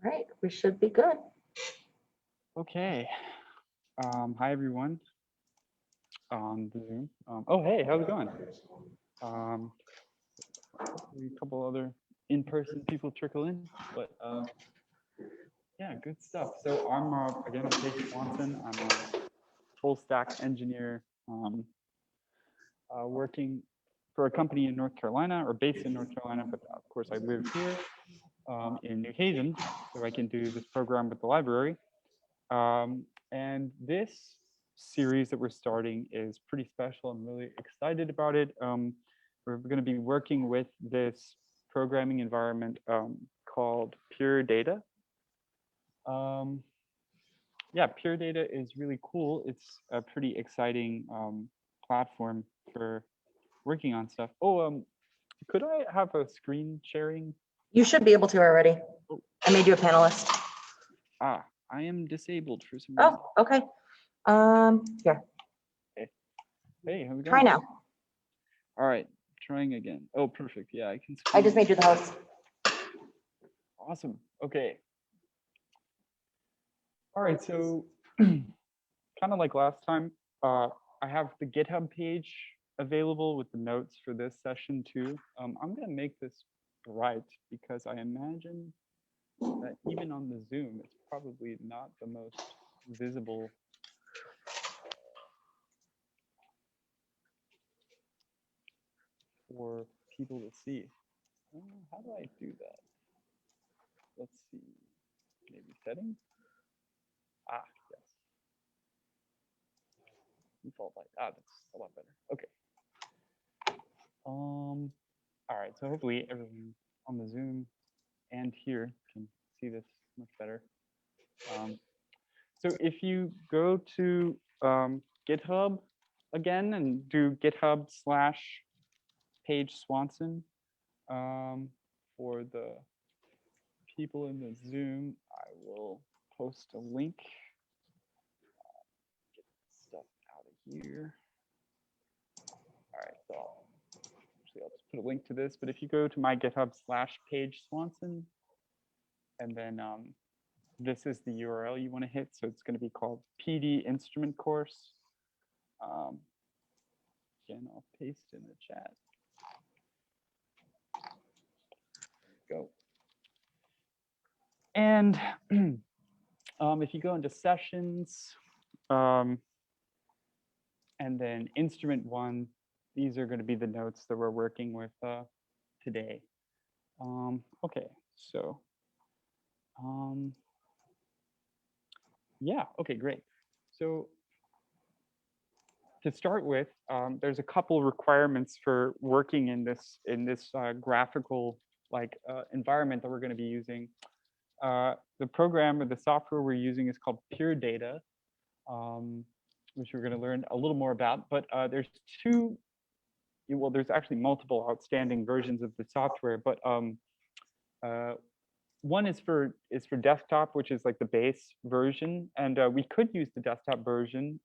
right, we should be good. Okay. Hi, everyone on the Zoom. Oh, hey, how's it going? Hopefully a couple other in-person people trickle in, but yeah, good stuff. So I'm, again, I'm Chase Swanson. I'm a full stack engineer working for a company in North Carolina, or based in North Carolina, but of course I live here in New Haven, so I can do this program with the library. And this series that we're starting is pretty special. I'm really excited about it. We're going to be working with this programming environment called Pure Data. Yeah, Pure Data is really cool. It's a pretty exciting platform for working on stuff. Oh, could I have a screen sharing? You should be able to already. Oh. I made you a panelist. Ah, I am disabled for some reason. Oh, okay. Here. Hey, how's it going? Try now. All right, trying again. Oh, perfect. Yeah, I can. I just made you the host. Awesome. Okay. All right, so kind of like last time, I have the GitHub page available with the notes for this session too. I'm going to make this bright because I imagine that even on the Zoom, it's probably not the most visible for people to see. How do I do that? Let's see, maybe settings? Ah, yes. Default light. Ah, that's a lot better. Okay. All right, so hopefully everyone on the Zoom and here can see this much better. So if you go to GitHub again and do GitHub/Page Swanson for the people in the Zoom, I will post a link. Get stuff out of here. All right, so I'll just put a link to this, but if you go to my GitHub/Page Swanson, and then this is the URL you want to hit. So it's going to be called PD Instrument Course. Again, I'll paste in the chat. Go. And if you go into sessions, and then instrument 1, these are going to be the notes that we're working with today. Okay, so yeah, okay, great. So to start with, there's a couple requirements for working in this graphical environment that we're going to be using. The program or the software we're using is called Pure Data, which we're going to learn a little more about. But there's there's actually multiple outstanding versions of the software. But one is for desktop, which is like the base version, and we could use the desktop version.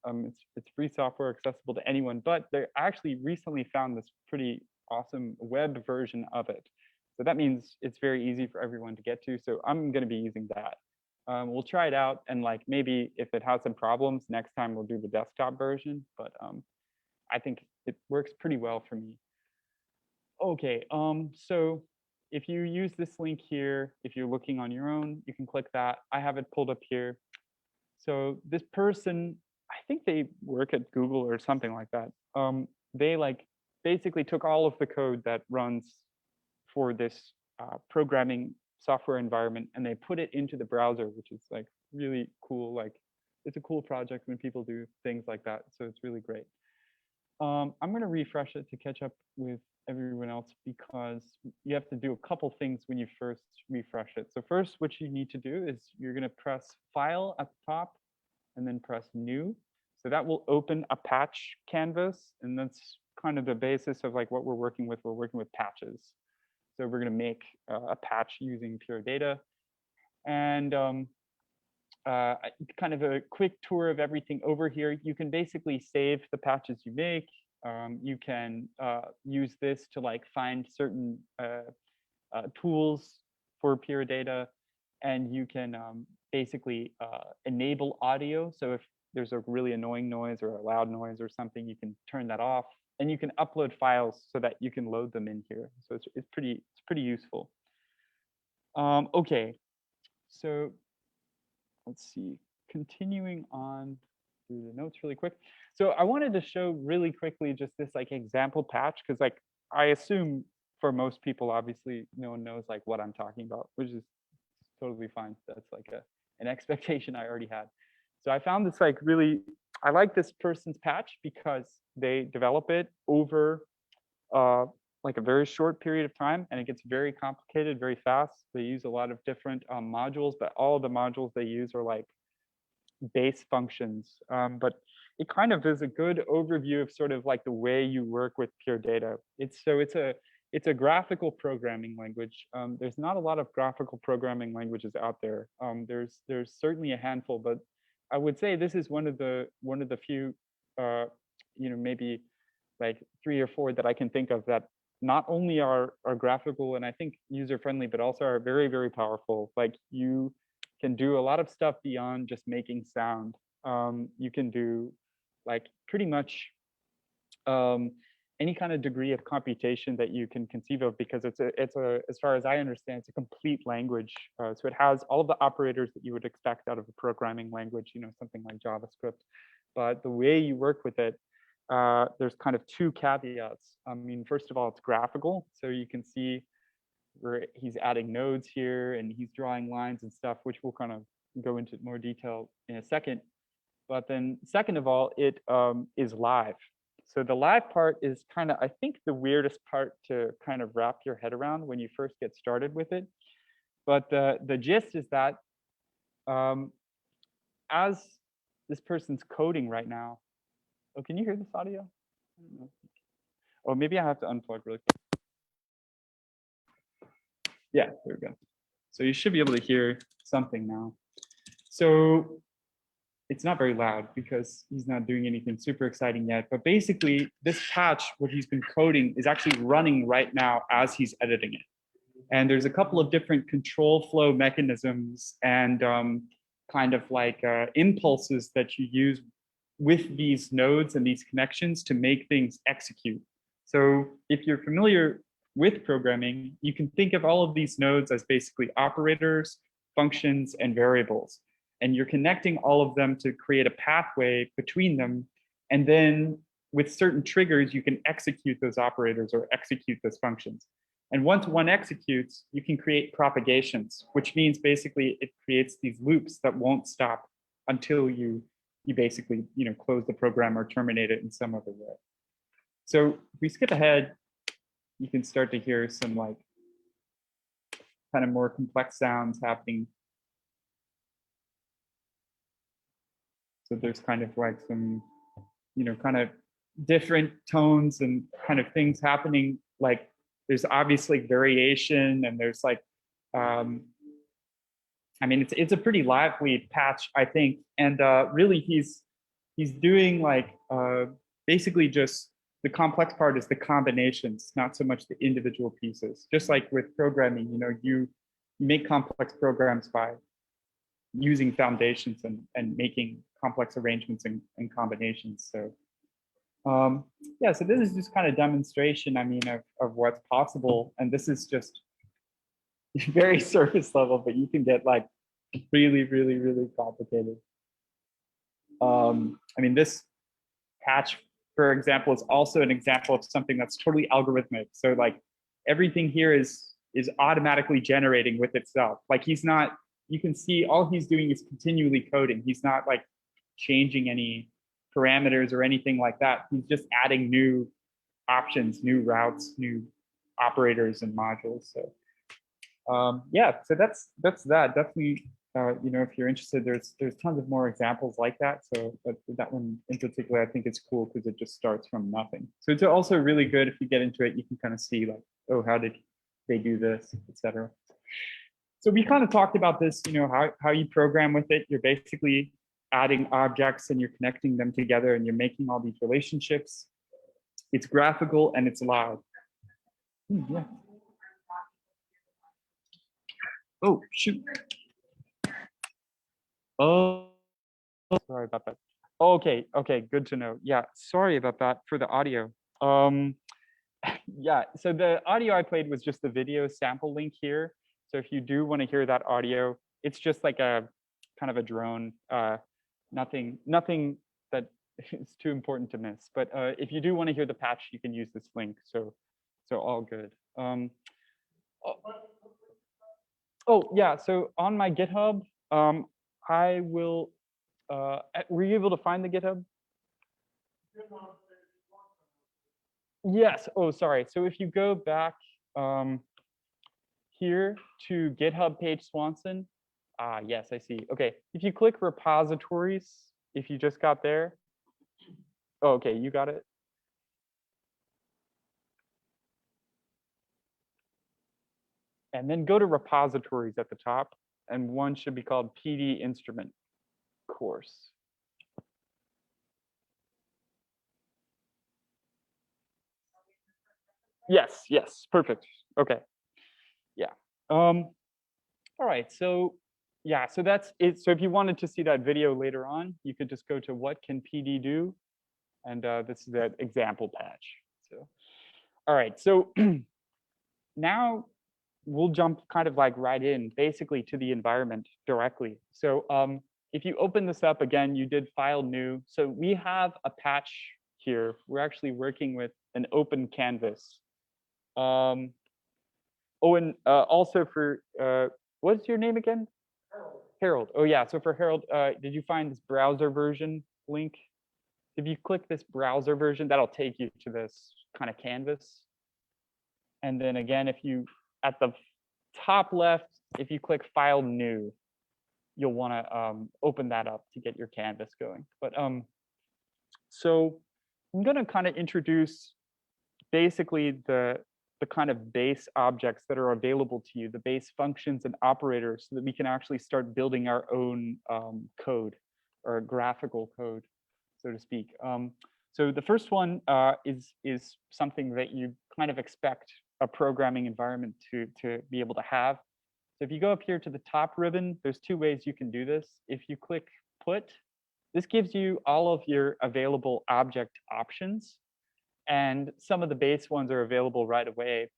It's free software accessible to anyone, but they actually recently found this pretty awesome web version of it. So that means it's very easy for everyone to get to. So I'm going to be using that. We'll try it out, and like maybe if it has some problems, next time we'll do the desktop version. But I think it works pretty well for me. Okay, so if you use this link here, if you're looking on your own, you can click that. I have it pulled up here. So this person, I think they work at Google or something like that. They basically took all of the code that runs for this programming software environment, and they put it into the browser, which is like really cool. Like it's a cool project when people do things like that. So it's really great. I'm going to refresh it to catch up with everyone else because you have to do a couple things when you first refresh it. So first, what you need to do is you're going to press File at the top and then press New. So that will open a patch canvas, and that's kind of the basis of like what we're working with. We're working with patches. So we're going to make a patch using Pure Data. And kind of a quick tour of everything over here. You can basically save the patches you make. You can use this to like find certain tools for Pure Data. and you can basically enable audio. So if there's a really annoying noise or a loud noise or something, you can turn that off, and you can upload files so that you can load them in here. So it's pretty useful. Okay, so let's see, continuing on through the notes really quick. So I wanted to show really quickly just this like example patch, because like I assume for most people, obviously no one knows like what I'm talking about, which is totally fine. That's like an expectation I already had. So I found this like really, I like this person's patch because they develop it over like a very short period of time, and it gets very complicated very fast. They use a lot of different modules, but all of the modules they use are like base functions. But it kind of is a good overview of sort of like the way you work with pure data. It's a graphical programming language. There's not a lot of graphical programming languages out there. There's certainly a handful, but I would say this is one of the few, maybe like 3 or 4 that I can think of that not only are graphical and I think user friendly, but also are very, very powerful. Like you can do a lot of stuff beyond just making sound. You can do like pretty much any kind of degree of computation that you can conceive of, because it's a as far as I understand, it's a complete language. So it has all of the operators that you would expect out of a programming language, something like JavaScript. But the way you work with it, there's kind of 2 caveats. I mean, first of all, it's graphical, so you can see where he's adding nodes here and he's drawing lines and stuff, which we'll kind of go into more detail in a second. But then second of all, it is live. So the live part is kind of, I think, the weirdest part to kind of wrap your head around when you first get started with it. But the gist is that as this person's coding right now, oh, can you hear this audio? I don't know. Oh, maybe I have to unplug really quick. Yeah, there we go. So you should be able to hear something now. So it's not very loud because he's not doing anything super exciting yet. But basically, this patch, what he's been coding, is actually running right now as he's editing it. And there's a couple of different control flow mechanisms and kind of like impulses that you use with these nodes and these connections to make things execute. So if you're familiar with programming, you can think of all of these nodes as basically operators, functions, and variables. And you're connecting all of them to create a pathway between them. And then with certain triggers, you can execute those operators or execute those functions. And once one executes, you can create propagations, which means basically it creates these loops that won't stop until you basically close the program or terminate it in some other way. So if we skip ahead, you can start to hear some like kind of more complex sounds happening. So there's kind of like some, kind of different tones and kind of things happening. Like there's obviously variation, and there's like, I mean, it's a pretty lively patch, I think. And really he's doing like basically just the complex part is the combinations, not so much the individual pieces. Just like with programming, you make complex programs by using foundations and making complex arrangements and combinations. So yeah, so this is just kind of demonstration, I mean, of what's possible. And this is just very surface level, but you can get like really, really, really complicated. I mean, this patch, for example, is also an example of something that's totally algorithmic. So like everything here is automatically generating with itself. Like he's not, you can see all he's doing is continually coding. He's not like changing any parameters or anything like that. He's just adding new options, new routes, new operators and modules. So yeah, so that's that. Definitely, if you're interested, there's tons of more examples like that. So but that one in particular, I think it's cool because it just starts from nothing. So it's also really good if you get into it, you can kind of see like, oh, how did they do this, etc. So we kind of talked about this, how you program with it. You're basically adding objects and you're connecting them together and you're making all these relationships. It's graphical and it's loud. Yeah. Oh, shoot. Oh, sorry about that. Okay, okay, good to know. Yeah, sorry about that for the audio. Yeah, so the audio I played was just the video sample link here. So if you do want to hear that audio, it's just like a kind of a drone, nothing that is too important to miss. But if you do want to hear the patch, you can use this link. So all good. Oh, oh, yeah, so on my GitHub, I will, were you able to find the GitHub? Yes. Oh, sorry. So if you go back here to GitHub page Swanson, yes, I see. Okay. If you click repositories, if you just got there. Oh, okay, you got it. And then go to repositories at the top, and one should be called PD instrument course. Yes, yes, perfect. Okay. Yeah. All right. So yeah, so that's it. So if you wanted to see that video later on, you could just go to what can PD do? And this is that example patch. So, all right. So now we'll jump kind of like right in basically to the environment directly. So if you open this up again, you did file new. So we have a patch here. We're actually working with an open canvas. Oh, and also for, what's your name again? Harold. Oh yeah, so for Harold, did you find this browser version link? If you click this browser version, that'll take you to this kind of canvas. And then again, if you, at the top left, if you click File New, you'll want to open that up to get your canvas going. But so I'm going to kind of introduce basically the kind of base objects that are available to you, the base functions and operators, so that we can actually start building our own code or graphical code, so to speak. So the first one is something that you kind of expect a programming environment to be able to have. So if you go up here to the top ribbon, there's two ways you can do this. If you click Put, this gives you all of your available object options. And some of the base ones are available right away.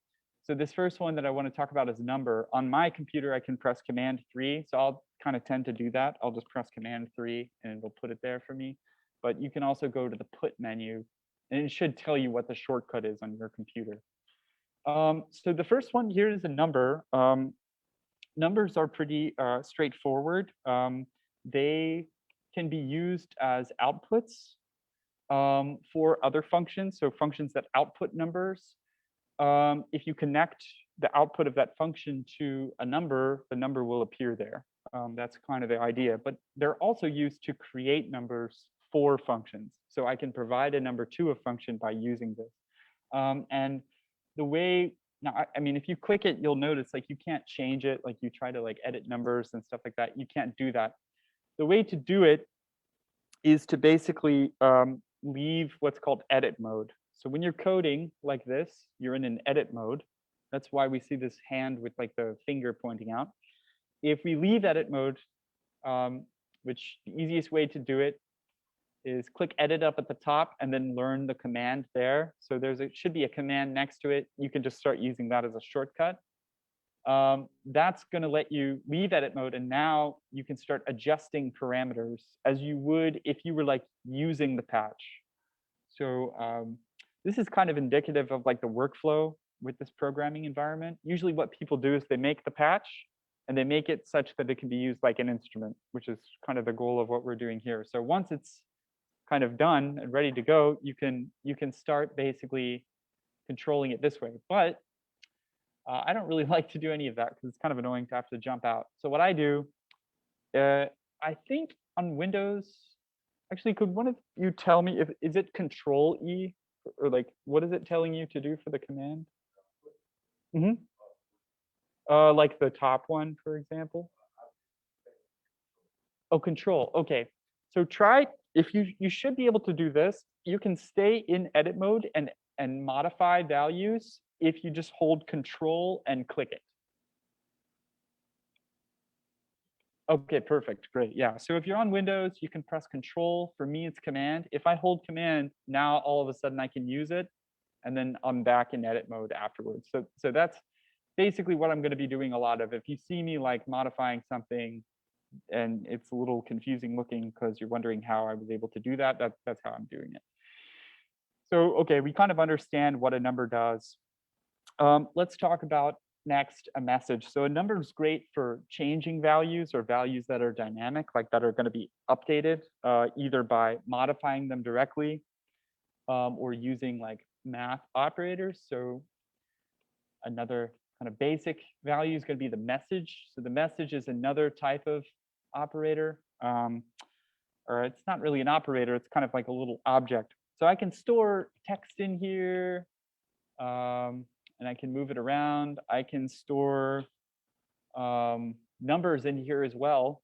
So this first one that I want to talk about is number. On my computer, I can press Command 3. So I'll kind of tend to do that. I'll just press Command 3 and it'll put it there for me. But you can also go to the Put menu and it should tell you what the shortcut is on your computer. So the first one here is a number. Numbers are pretty straightforward. They can be used as outputs for other functions, so functions that output numbers. If you connect the output of that function to a number, the number will appear there. That's kind of the idea, but they're also used to create numbers for functions. So I can provide a number to a function by using this. And the way, now, I mean, if you click it, you'll notice like you can't change it, like you try to like edit numbers and stuff like that. You can't do that. The way to do it is to basically leave what's called edit mode. So when you're coding like this, you're in an edit mode. That's why we see this hand with like the finger pointing out. If we leave edit mode, which the easiest way to do it is click edit up at the top and then learn the command there. So should be a command next to it. You can just start using that as a shortcut. That's going to let you leave edit mode, and now you can start adjusting parameters as you would if you were like using the patch. So this is kind of indicative of like the workflow with this programming environment. Usually what people do is they make the patch and they make it such that it can be used like an instrument, which is kind of the goal of what we're doing here. So once it's kind of done and ready to go, you can start basically controlling it this way. But I don't really like to do any of that because it's kind of annoying to have to jump out. So what I do, I think on Windows, actually, could one of you tell me is it Control E, or like what is it telling you to do for the command? Like the top one, for example. Oh, Control. Okay. So try, if you should be able to do this. You can stay in edit mode and modify values if you just hold Control and click it. Okay, perfect, great, yeah. So if you're on Windows, you can press Control. For me, it's Command. If I hold Command, now all of a sudden I can use it, and then I'm back in edit mode afterwards. So that's basically what I'm going to be doing a lot of. If you see me like modifying something and it's a little confusing looking because you're wondering how I was able to do that, that's how I'm doing it. So, okay, we kind of understand what a number does. Let's talk about next a message. So a number is great for changing values or values that are dynamic, like that are going to be updated either by modifying them directly or using like math operators. So another kind of basic value is going to be the message. So the message is another type of operator, or it's not really an operator. It's kind of like a little object. So I can store text in here, and I can move it around. I can store numbers in here as well.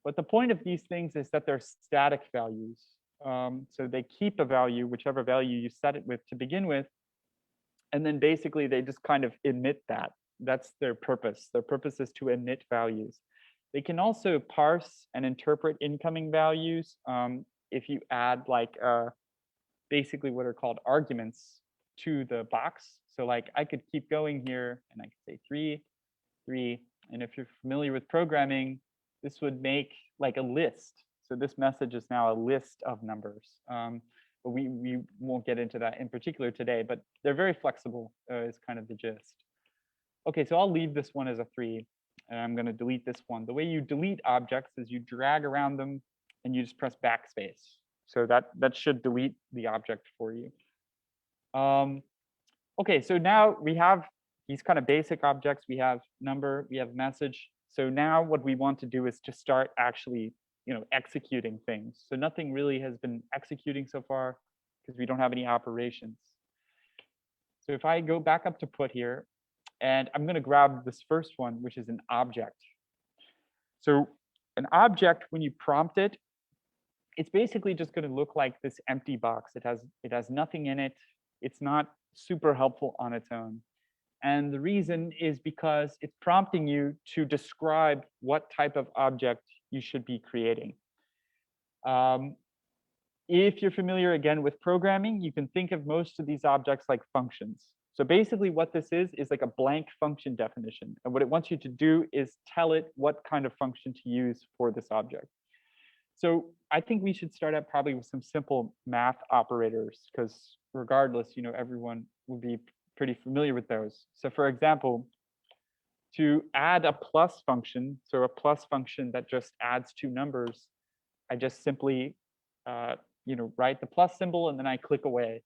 But the point of these things is that they're static values. So they keep a value, whichever value you set it with to begin with. And then basically they just kind of emit that. That's their purpose. Their purpose is to emit values. They can also parse and interpret incoming values if you add like basically what are called arguments to the box. So like I could keep going here and I could say 3, 3. And if you're familiar with programming, this would make like a list. So this message is now a list of numbers. But we won't get into that in particular today, but they're very flexible is kind of the gist. Okay, so I'll leave this one as a 3, and I'm going to delete this one. The way you delete objects is you drag around them and you just press backspace. So that should delete the object for you. Okay, so now we have these kind of basic objects. We have number, we have message. So now what we want to do is to start actually executing things. So nothing really has been executing so far because we don't have any operations. So if I go back up to put here, and I'm going to grab this first one, which is an object. So an object, when you prompt it, it's basically just going to look like this empty box. It has nothing in it. It's not super helpful on its own. And the reason is because it's prompting you to describe what type of object you should be creating. If you're familiar again with programming, you can think of most of these objects like functions. So basically what this is like a blank function definition. And what it wants you to do is tell it what kind of function to use for this object. So I think we should start out probably with some simple math operators, because regardless, everyone would be pretty familiar with those. So for example, to add a plus function, so a plus function that just adds 2 numbers, I just simply write the plus symbol and then I click away.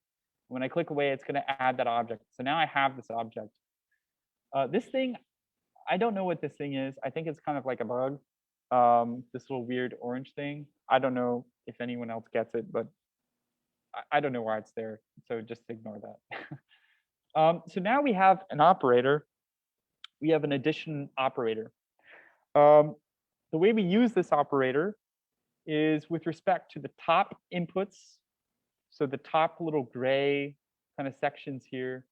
When I click away, it's going to add that object. So now I have this object. This thing, I don't know what this thing is. I think it's kind of like a bug. This little weird orange thing. I don't know if anyone else gets it, but I don't know why it's there. So just ignore that. So now we have an operator. We have an addition operator. The way we use this operator is with respect to the top inputs. So the top little gray kind of sections here,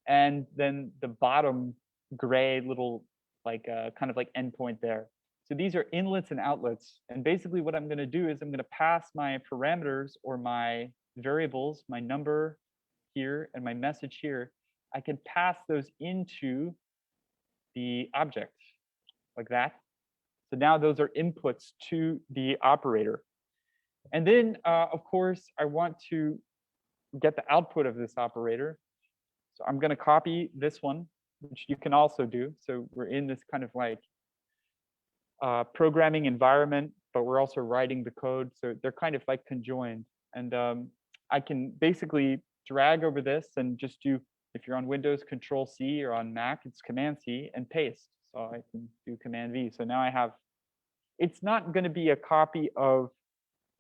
and then the bottom gray little like kind of like endpoint there. So these are inlets and outlets. And basically what I'm going to do is I'm going to pass my parameters or my variables, my number here and my message here. I can pass those into the object like that. So now those are inputs to the operator. And then, of course, I want to get the output of this operator. So I'm going to copy this one, which you can also do. So we're in this kind of like programming environment, but we're also writing the code. So they're kind of like conjoined. And I can basically drag over this and just do, if you're on Windows, Control C, or on Mac, it's Command C and paste. So I can do Command V. So now I have, it's not going to be a copy of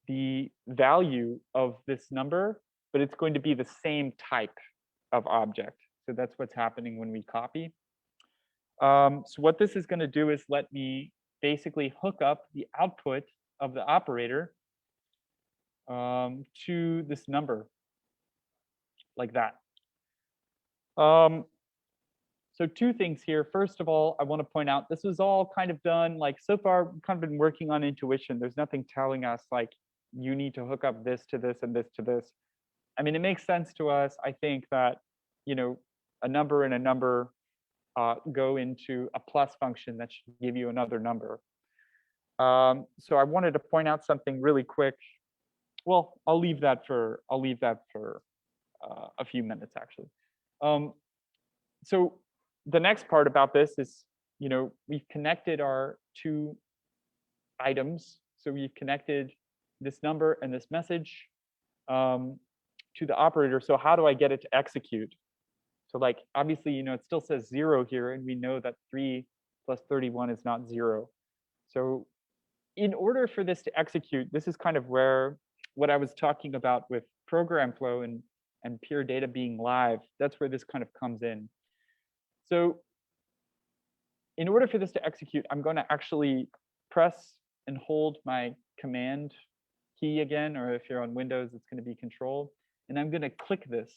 the value of this number, but it's going to be the same type of object. So that's what's happening when we copy. So what this is going to do is let me basically hook up the output of the operator to this number like that. So two things here. First of all, I want to point out this was all kind of done like so far, we've kind of been working on intuition. There's nothing telling us like you need to hook up this to this and this to this. I mean, it makes sense to us. I think that, you know, a number and a number go into a plus function that should give you another number. So I wanted to point out something really quick. Well, I'll leave that for a few minutes actually. So the next part about this is, you know, we've connected our two items. So we've connected this number and this message to the operator. So how do I get it to execute? So like, obviously, you know, it still says 0 here, and we know that 3 plus 31 is not 0. So in order for this to execute, this is kind of where what I was talking about with program flow and pure data being live, that's where this kind of comes in. So in order for this to execute, I'm going to actually press and hold my command key again, or if you're on Windows, it's going to be control. And I'm going to click this.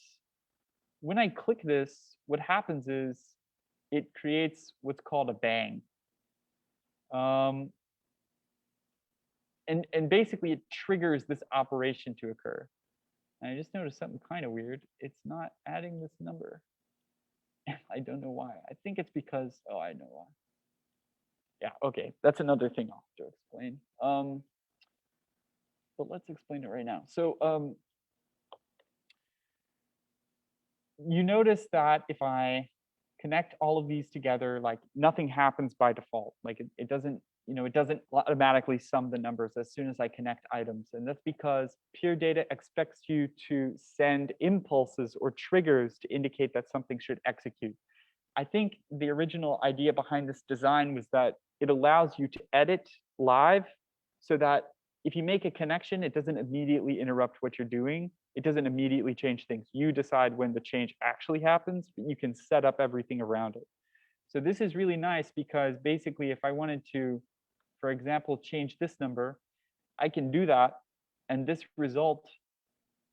When I click this, what happens is it creates what's called a bang. And basically, it triggers this operation to occur. And I just noticed something kind of weird. It's not adding this number. I don't know why. I think it's because, oh, I know why. Yeah, okay, that's another thing I'll have to explain. But let's explain it right now. So you notice that if I connect all of these together, like nothing happens by default. Like it doesn't, you know, it doesn't automatically sum the numbers as soon as I connect items. And that's because pure data expects you to send impulses or triggers to indicate that something should execute. I think the original idea behind this design was that it allows you to edit live so that if you make a connection, it doesn't immediately interrupt what you're doing. It doesn't immediately change things. You decide when the change actually happens, but you can set up everything around it. So this is really nice because basically if I wanted to, for example, change this number, I can do that. And this result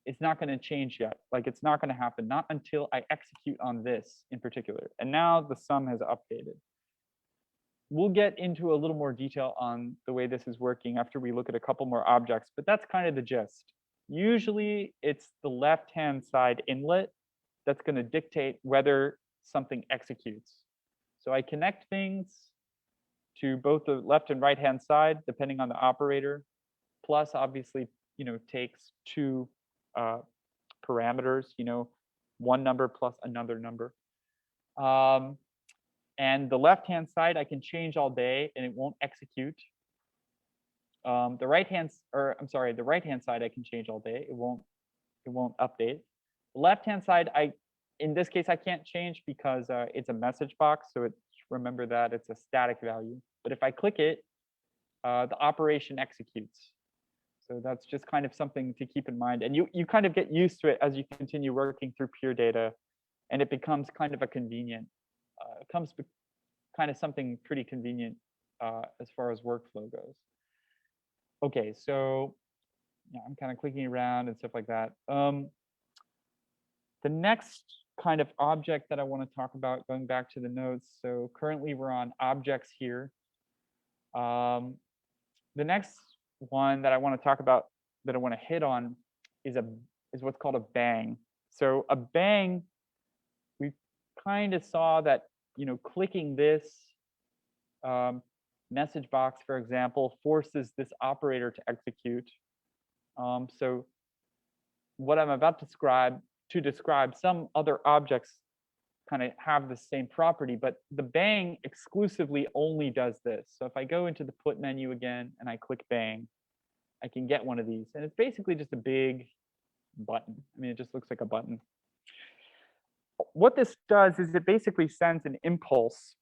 is not going to change yet. Like it's not going to happen, not until I execute on this in particular. And now the sum has updated. We'll get into a little more detail on the way this is working after we look at a couple more objects, but that's kind of the gist. Usually it's the left-hand side inlet that's going to dictate whether something executes. So I connect things to both the left and right-hand side, depending on the operator, plus obviously, you know, takes two parameters, you know, one number plus another number. And the left-hand side, I can change all day and it won't execute. The right-hand side, I can change all day. It won't update. The left-hand side, in this case, I can't change because it's a message box. So remember that it's a static value. But if I click it, the operation executes. So that's just kind of something to keep in mind. And you kind of get used to it as you continue working through pure data, and it becomes kind of a convenient, it comes kind of something pretty convenient as far as workflow goes. Okay, so yeah, I'm kind of clicking around and stuff like that. The next kind of object that I want to talk about, going back to the notes. So currently we're on objects here. The next one that I want to talk about, that I want to hit on, is what's called a bang. So a bang, we kind of saw that, you know, clicking this message box, for example, forces this operator to execute. So what I'm about to describe, some other objects kind of have the same property, but the bang exclusively only does this. So if I go into the put menu again and I click bang, I can get one of these. And it's basically just a big button. I mean, it just looks like a button. What this does is it basically sends an impulse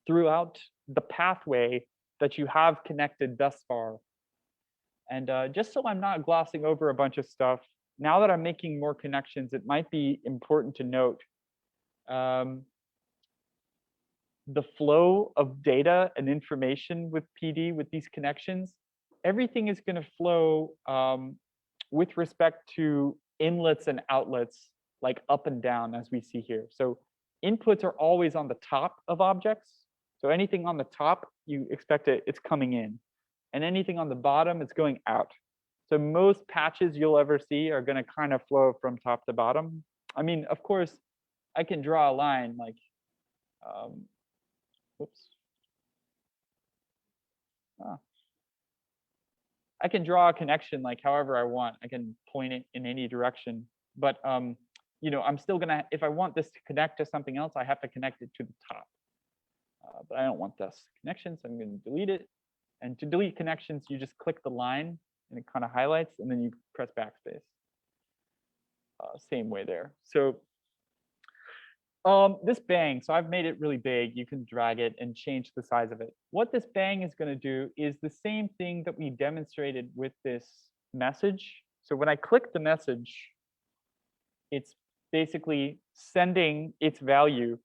throughout the pathway that you have connected thus far. And just so I'm not glossing over a bunch of stuff, now that I'm making more connections, it might be important to note the flow of data and information with PD, with these connections. Everything is going to flow with respect to inlets and outlets, like up and down, as we see here. So inputs are always on the top of objects. So anything on the top, you expect it's coming in. And anything on the bottom, it's going out. So most patches you'll ever see are going to kind of flow from top to bottom. I mean, of course, I can draw a line like, whoops. I can draw a connection like however I want. I can point it in any direction. But you know, I'm still gonna, if I want this to connect to something else, I have to connect it to the top. But I don't want this connection, so I'm going to delete it. And to delete connections, you just click the line and it kind of highlights, and then you press backspace. Same way there. So this bang, so I've made it really big. You can drag it and change the size of it. What this bang is going to do is the same thing that we demonstrated with this message. So when I click the message, it's basically sending its value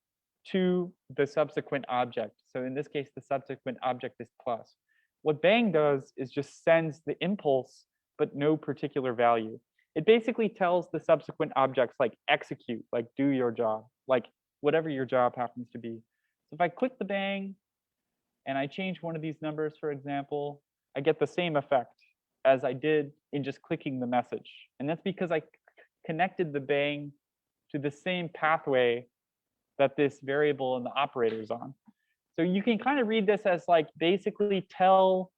to the subsequent object. So in this case, the subsequent object is plus. What bang does is just sends the impulse, but no particular value. It basically tells the subsequent objects like execute, like do your job, like whatever your job happens to be. So if I click the bang and I change one of these numbers, for example, I get the same effect as I did in just clicking the message. And that's because I connected the bang to the same pathway that this variable and the operator is on. So you can kind of read this as like basically tell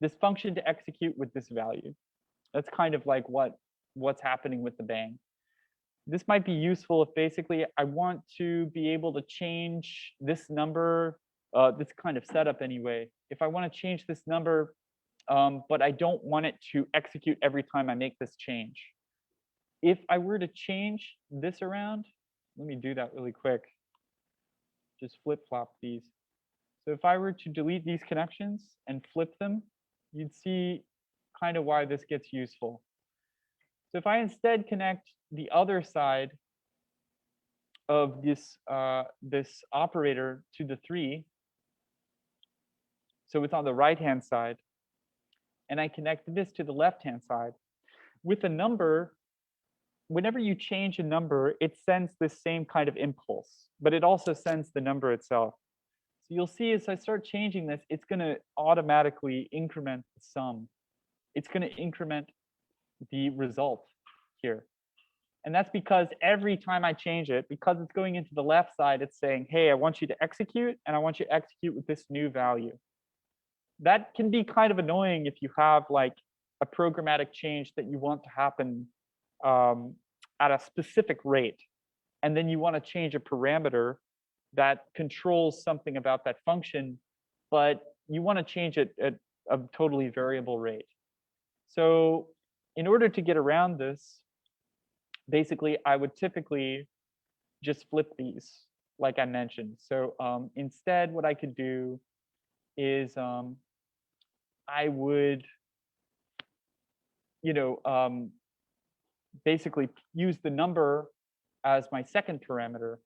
this function to execute with this value. That's kind of like what's happening with the bang. This might be useful if basically I want to be able to change this number, this kind of setup anyway. If I want to change this number, but I don't want it to execute every time I make this change. If I were to change this around, let me do that really quick. Just flip-flop these. So if I were to delete these connections and flip them, you'd see kind of why this gets useful. So if I instead connect the other side of this, this operator to the 3, so it's on the right-hand side, and I connect this to the left-hand side, with a number, whenever you change a number, it sends this same kind of impulse, but it also sends the number itself. So you'll see as I start changing this, it's going to automatically increment the sum. It's going to increment the result here. And that's because every time I change it, because it's going into the left side, it's saying, hey, I want you to execute, and I want you to execute with this new value. That can be kind of annoying if you have like a programmatic change that you want to happen at a specific rate, and then you want to change a parameter that controls something about that function, but you want to change it at a totally variable rate. So in order to get around this, basically, I would typically just flip these, like I mentioned. So instead, what I could do is I would, you know, basically use the number as my second parameter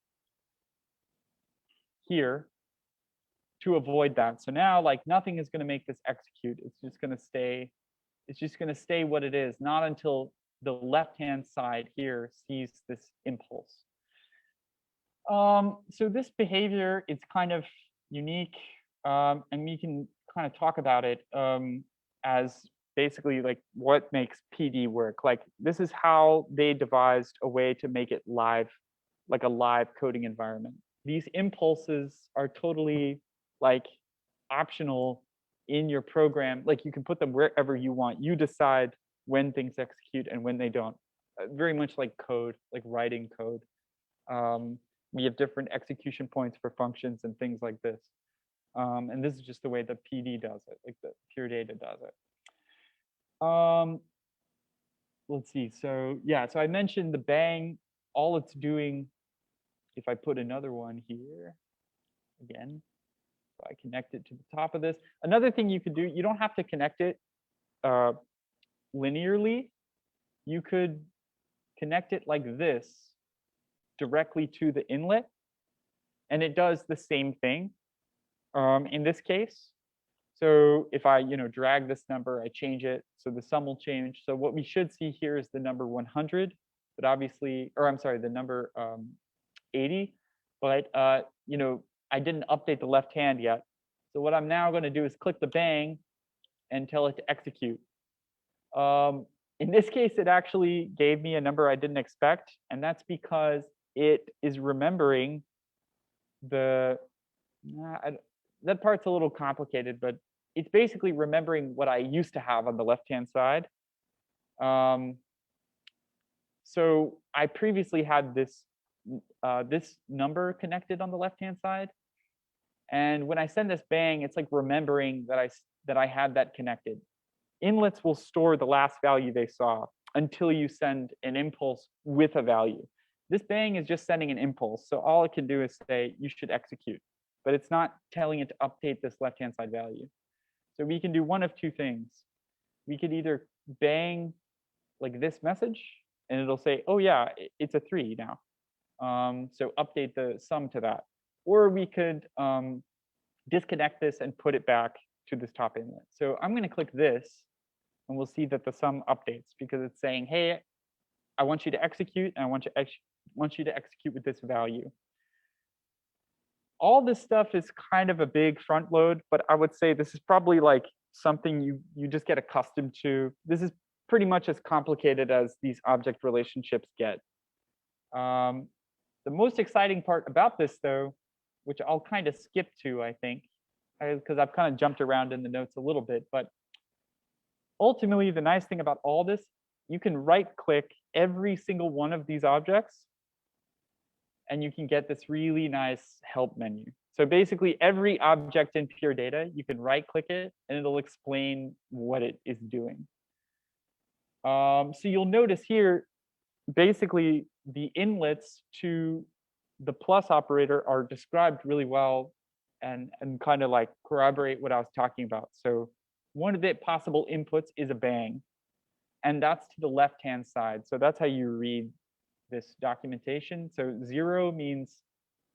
here to avoid that. So now, like, nothing is going to make this execute. It's just going to stay. It's just going to stay what it is, not until the left-hand side here sees this impulse. So this behavior, it's kind of unique, and we can kind of talk about it as basically like what makes PD work. Like this is how they devised a way to make it live, like a live coding environment. These impulses are totally like optional in your program. Like you can put them wherever you want. You decide when things execute and when they don't. Very much like code, like writing code. We have different execution points for functions and things like this. And this is just the way the PD does it, like the pure data does it. Let's see. So yeah, so I mentioned the bang. All it's doing, if I put another one here, again, so I connect it to the top of this. Another thing you could do, you don't have to connect it linearly. You could connect it like this directly to the inlet, and it does the same thing in this case. So if I, drag this number, I change it, so the sum will change. So what we should see here is the number 100, but obviously, or I'm sorry, the number 80. but you know, I didn't update the left hand yet. So what I'm now going to do is click the bang and tell it to execute. In this case, it actually gave me a number I didn't expect, and that's because it is remembering the, that part's a little complicated, but it's basically remembering what I used to have on the left-hand side. So I previously had this this number connected on the left-hand side, and when I send this bang, it's like remembering that I had that connected. Inlets will store the last value they saw until you send an impulse with a value. This bang is just sending an impulse, so all it can do is say you should execute, but it's not telling it to update this left-hand side value. So we can do one of two things. We could either bang like this message, and it'll say, oh yeah, it's a 3 now. So update the sum to that. Or we could disconnect this and put it back to this top inlet. So I'm going to click this, and we'll see that the sum updates because it's saying, hey, I want you to execute, and I want you to execute with this value. All this stuff is kind of a big front load, but I would say this is probably like something you just get accustomed to. This is pretty much as complicated as these object relationships get. The most exciting part about this, though, which I'll kind of skip to, I think, because I've kind of jumped around in the notes a little bit, but ultimately, the nice thing about all this, you can right-click every single one of these objects, and you can get this really nice help menu. So basically, every object in pure data, you can right-click it, and it'll explain what it is doing. So you'll notice here, basically, the inlets to the plus operator are described really well and kind of like corroborate what I was talking about. So one of the possible inputs is a bang, and that's to the left-hand side. So that's how you read this documentation. So 0 means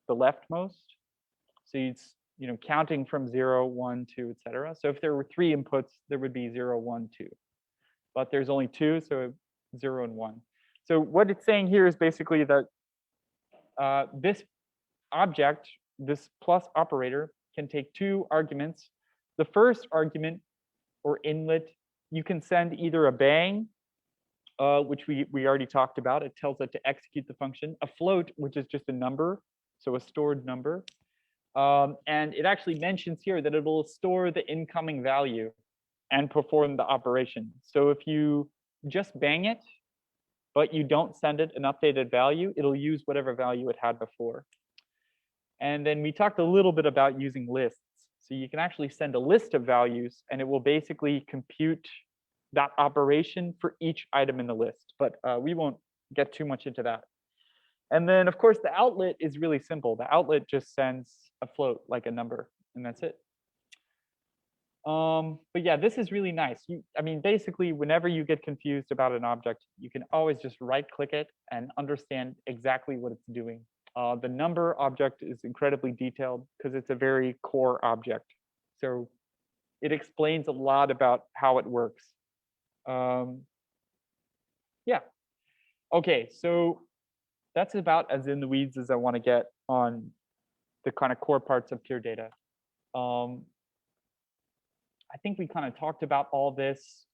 the leftmost. So it's, you know, counting from 0, 1, 2, etc. So if there were 3 inputs, there would be 0, 1, 2. But there's only 2, so 0 and 1. So what it's saying here is basically that this object, this plus operator, can take 2 arguments. The first argument, or inlet, you can send either a bang, which we already talked about. It tells it to execute the function. A float, which is just a number, so a stored number. And it actually mentions here that it will store the incoming value and perform the operation. So if you just bang it, but you don't send it an updated value, it'll use whatever value it had before. And then we talked a little bit about using lists. So you can actually send a list of values, and it will basically compute that operation for each item in the list. But we won't get too much into that. And then, of course, the outlet is really simple. The outlet just sends a float, like a number, and that's it. But yeah, this is really nice. I mean, basically, whenever you get confused about an object, you can always just right-click it and understand exactly what it's doing. The number object is incredibly detailed because it's a very core object. So it explains a lot about how it works. Yeah. Okay, so that's about as in the weeds as I want to get on the kind of core parts of pure data. I think we kind of talked about all this.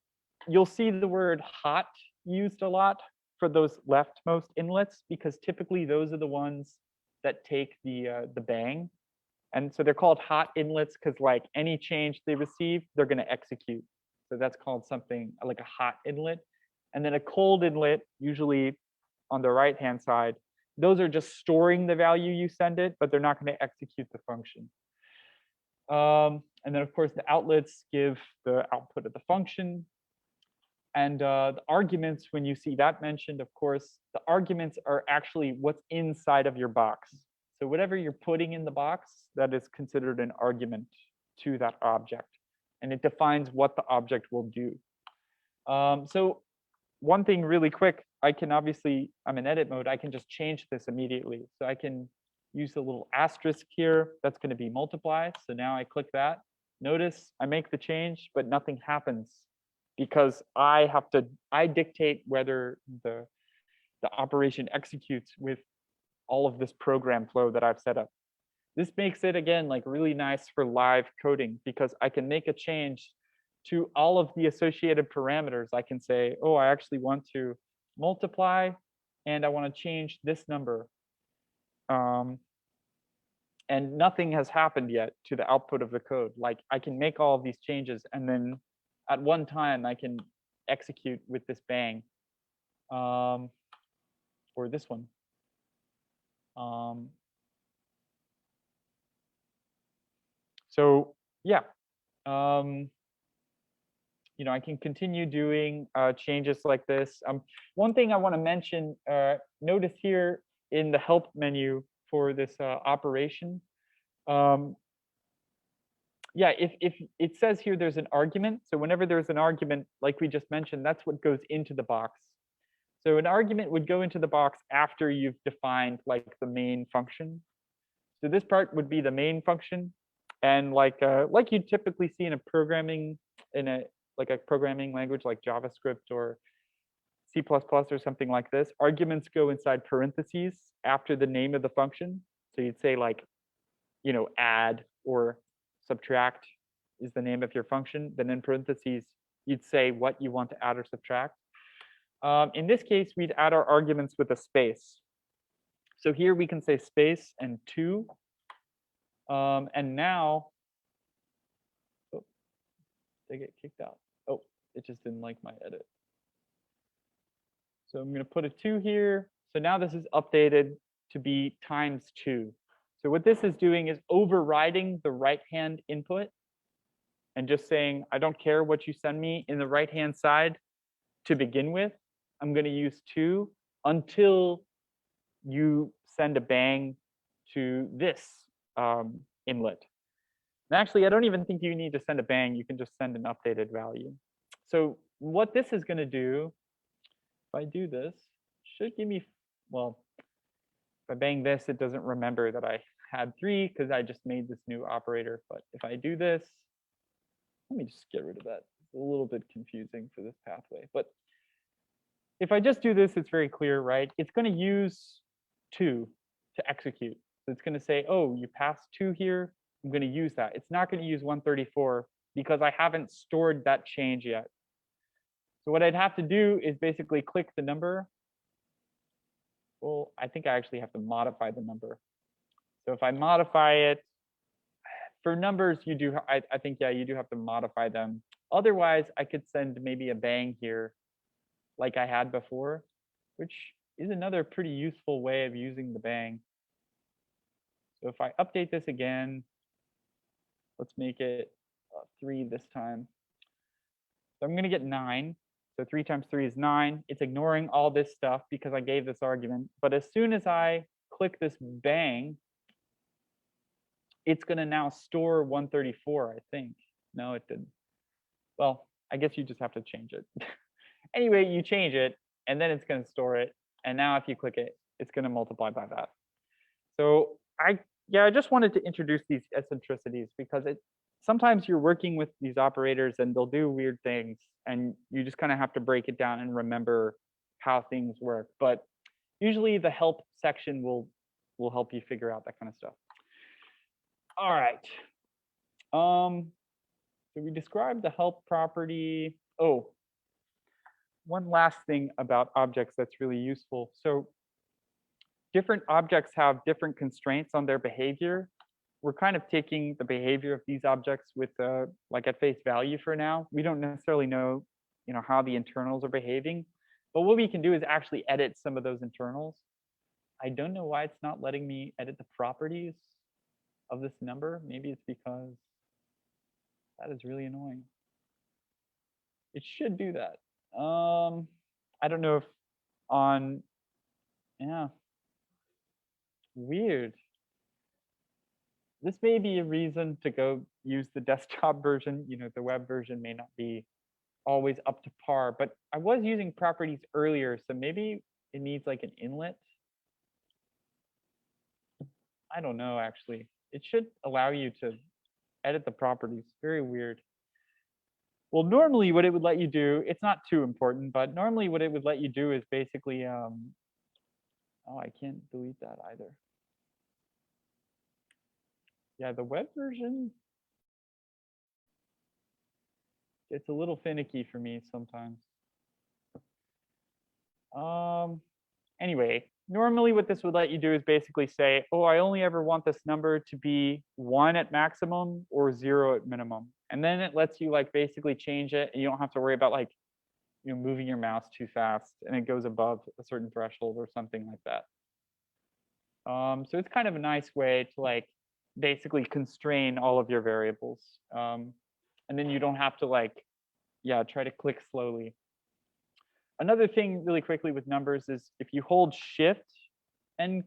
You'll see the word hot used a lot for those leftmost inlets, because typically those are the ones that take the bang. And so they're called hot inlets because like any change they receive, they're going to execute. So that's called something like a hot inlet. And then a cold inlet, usually on the right-hand side, those are just storing the value you send it, but they're not going to execute the function. And then, of course, the outlets give the output of the function. And the arguments, when you see that mentioned, of course, the arguments are actually what's inside of your box. So whatever you're putting in the box, that is considered an argument to that object. And it defines what the object will do. So one thing really quick, I can obviously, I'm in edit mode, I can just change this immediately. So I can use the little asterisk here, that's going to be multiply. So now I click that. Notice I make the change, but nothing happens because I dictate whether the operation executes with all of this program flow that I've set up. This makes it, again, like really nice for live coding because I can make a change to all of the associated parameters. I can say, oh, I actually want to multiply and I want to change this number. And nothing has happened yet to the output of the code. Like I can make all of these changes and then at one time I can execute with this bang, or this one. So yeah, I can continue doing changes like this. One thing I want to mention, notice here in the help menu for this operation, yeah, if it says here there's an argument, so whenever there's an argument, like we just mentioned, that's what goes into the box. So an argument would go into the box after you've defined like the main function. So this part would be the main function, and like you typically see in a programming programming language like JavaScript or C++ or something like this, arguments go inside parentheses after the name of the function. So you'd say like, add or subtract is the name of your function. Then in parentheses, you'd say what you want to add or subtract. In this case, we'd add our arguments with a space. So here we can say space and 2. And now, oh, did I get kicked out? Oh, it just didn't like my edit. So I'm going to put a 2 here. So now this is updated to be times 2. So what this is doing is overriding the right-hand input and just saying, I don't care what you send me in the right-hand side to begin with. I'm going to use 2 until you send a bang to this inlet. And actually, I don't even think you need to send a bang. You can just send an updated value. So what this is going to do, if I do this, should give me, well, if I bang this, it doesn't remember that I had 3 because I just made this new operator. But if I do this, let me just get rid of that. It's a little bit confusing for this pathway. But if I just do this, it's very clear, right? It's going to use 2 to execute. So it's going to say, oh, you passed 2 here. I'm going to use that. It's not going to use 134 because I haven't stored that change yet. So what I'd have to do is basically click the number. Well, I think I actually have to modify the number. So if I modify it, for numbers, you do, I think, yeah, you do have to modify them. Otherwise, I could send maybe a bang here like I had before, which is another pretty useful way of using the bang. So if I update this again, let's make it 3 this time. So I'm going to get 9. So 3 times 3 is 9. It's ignoring all this stuff because I gave this argument. But as soon as I click this bang, it's going to now store 134, I think. No, it didn't. Well, I guess you just have to change it. Anyway, you change it, and then it's going to store it. And now if you click it, it's going to multiply by that. So I just wanted to introduce these eccentricities because sometimes you're working with these operators and they'll do weird things, and you just kind of have to break it down and remember how things work. But usually the help section will help you figure out that kind of stuff. All right. So we described the help property. Oh, one last thing about objects that's really useful. So different objects have different constraints on their behavior. We're kind of taking the behavior of these objects with like at face value for now. We don't necessarily know, how the internals are behaving. But what we can do is actually edit some of those internals. I don't know why it's not letting me edit the properties of this number. Maybe it's because that is really annoying. It should do that. I don't know if on, yeah, weird. This may be a reason to go use the desktop version. The web version may not be always up to par, but I was using properties earlier, so maybe it needs like an inlet. I don't know, actually. It should allow you to edit the properties. Very weird. Well, normally what it would let you do, it's not too important, but normally what it would let you do is basically Oh, I can't delete that either. Yeah, the web version, it's a little finicky for me sometimes. Anyway, normally what this would let you do is basically say, oh, I only ever want this number to be 1 at maximum or 0 at minimum. And then it lets you like basically change it, and you don't have to worry about like, you know, moving your mouse too fast and it goes above a certain threshold or something like that. So it's kind of a nice way to like basically constrain all of your variables. And then you don't have to like, yeah, try to click slowly. Another thing really quickly with numbers is if you hold shift and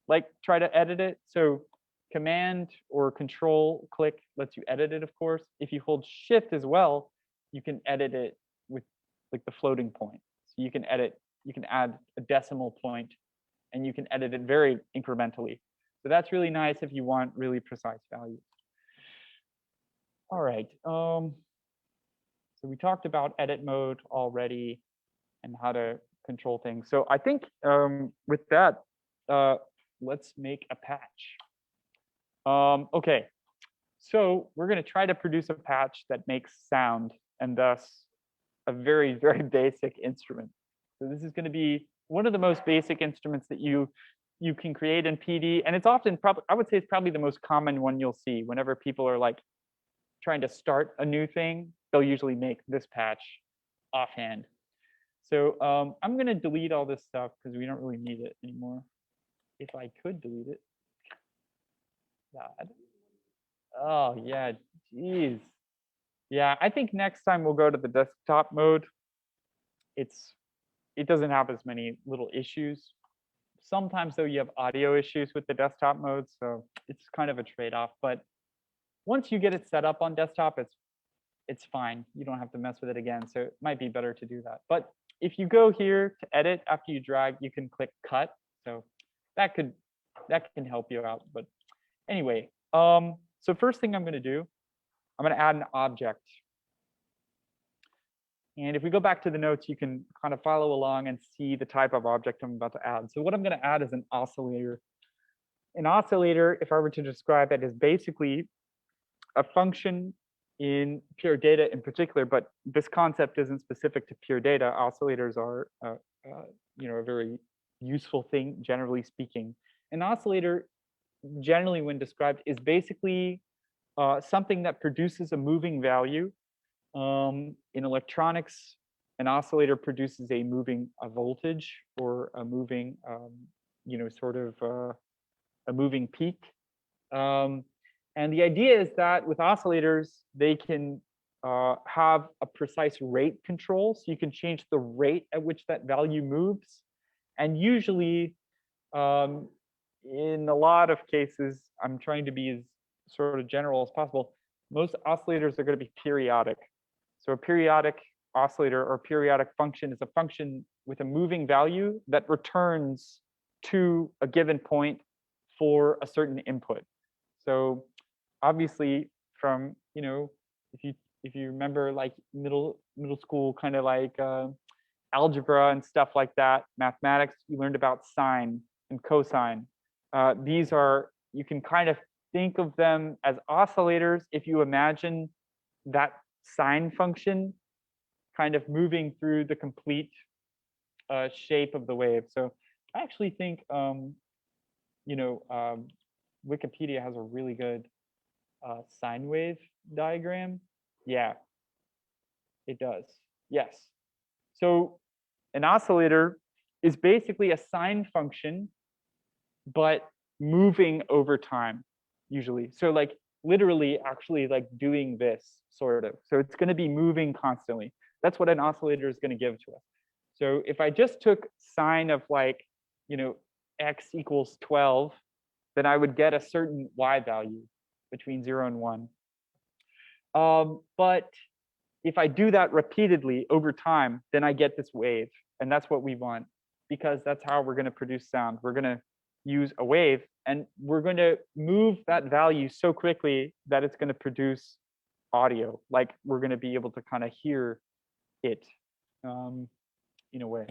like try to edit it. So command or control click lets you edit it, of course. If you hold shift as well, you can edit it with like the floating point. So you can edit, you can add a decimal point, and you can edit it very incrementally. So that's really nice if you want really precise values. All right. So we talked about edit mode already and how to control things. So I think with that, let's make a patch. Okay, so we're going to try to produce a patch that makes sound and thus a very, very basic instrument. So this is going to be one of the most basic instruments that you can create in PD, and it's often probably, I would say it's probably the most common one you'll see whenever people are like trying to start a new thing. They'll usually make this patch offhand. So I'm going to delete all this stuff because we don't really need it anymore. If I could delete it. God. Oh, yeah, geez. Yeah, I think next time we'll go to the desktop mode. It doesn't have as many little issues. Sometimes, though, you have audio issues with the desktop mode, so it's kind of a trade-off. But once you get it set up on desktop, it's fine. You don't have to mess with it again, so it might be better to do that. But if you go here to edit after you drag, you can click cut. So that can help you out. But anyway, so first thing I'm going to do, I'm going to add an object. And if we go back to the notes, you can kind of follow along and see the type of object I'm about to add. So what I'm going to add is an oscillator. An oscillator, if I were to describe it, is basically a function in pure data in particular, but this concept isn't specific to pure data. Oscillators are, you know, a very useful thing, generally speaking. An oscillator, generally when described, is basically something that produces a moving value. In electronics, an oscillator produces a voltage or a moving, you know, sort of a moving peak. And the idea is that with oscillators, they can have a precise rate control. So you can change the rate at which that value moves. And usually, in a lot of cases, I'm trying to be as sort of general as possible, most oscillators are going to be periodic. So a periodic oscillator or periodic function is a function with a moving value that returns to a given point for a certain input. So obviously from, you know, if you remember like middle school kind of like algebra and stuff like that, mathematics, you learned about sine and cosine. These are, you can kind of think of them as oscillators if you imagine that sine function kind of moving through the complete shape of the wave. So I actually think, you know, Wikipedia has a really good sine wave diagram. Yeah, it does. Yes. So an oscillator is basically a sine function, but moving over time, usually. So like literally actually like doing this sort of. So it's going to be moving constantly. That's what an oscillator is going to give to us. So if I just took sine of like, you know, x equals 12, then I would get a certain y value between 0 and 1. But if I do that repeatedly over time, then I get this wave. And that's what we want, because that's how we're going to produce sound. We're going to use a wave, and we're going to move that value so quickly that it's going to produce audio. Like we're going to be able to kind of hear it in a way.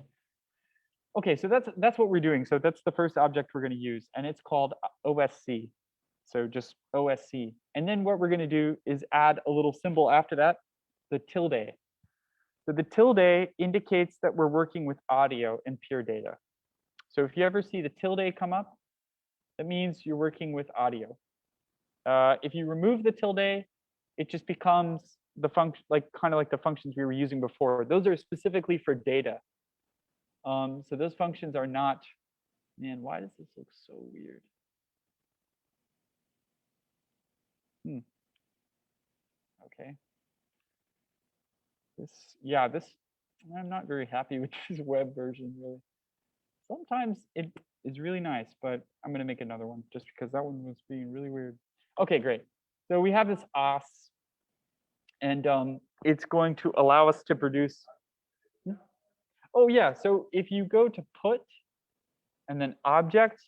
Okay, so that's what we're doing. So that's the first object we're going to use, and it's called OSC. So just OSC. And then what we're going to do is add a little symbol after that, the tilde. So the tilde indicates that we're working with audio and pure data. So if you ever see the tilde come up, that means you're working with audio. If you remove the tilde, it just becomes the function, like kind of like the functions we were using before. Those are specifically for data. So those functions are not, man, why does this look so weird? Okay. This, I'm not very happy with this web version, really. Sometimes it is really nice, but I'm gonna make another one just because that one was being really weird. Okay, great. So we have this os, and it's going to allow us to produce. Oh yeah, so if you go to put and then object,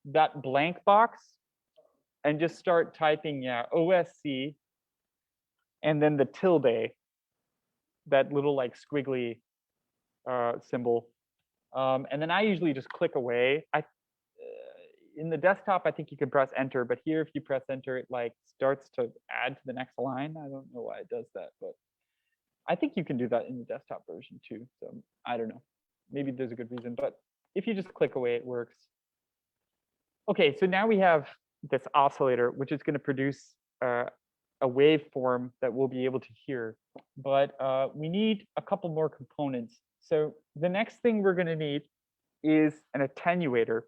that blank box, and just start typing, yeah, OSC, and then the tilde, that little like squiggly symbol. And then I usually just click away. In the desktop, I think you can press enter, but here, if you press enter, it like starts to add to the next line. I don't know why it does that, but I think you can do that in the desktop version too. So I don't know. Maybe there's a good reason, but if you just click away, it works. Okay, so now we have this oscillator, which is going to produce a waveform that we'll be able to hear. But we need a couple more components. So the next thing we're going to need is an attenuator.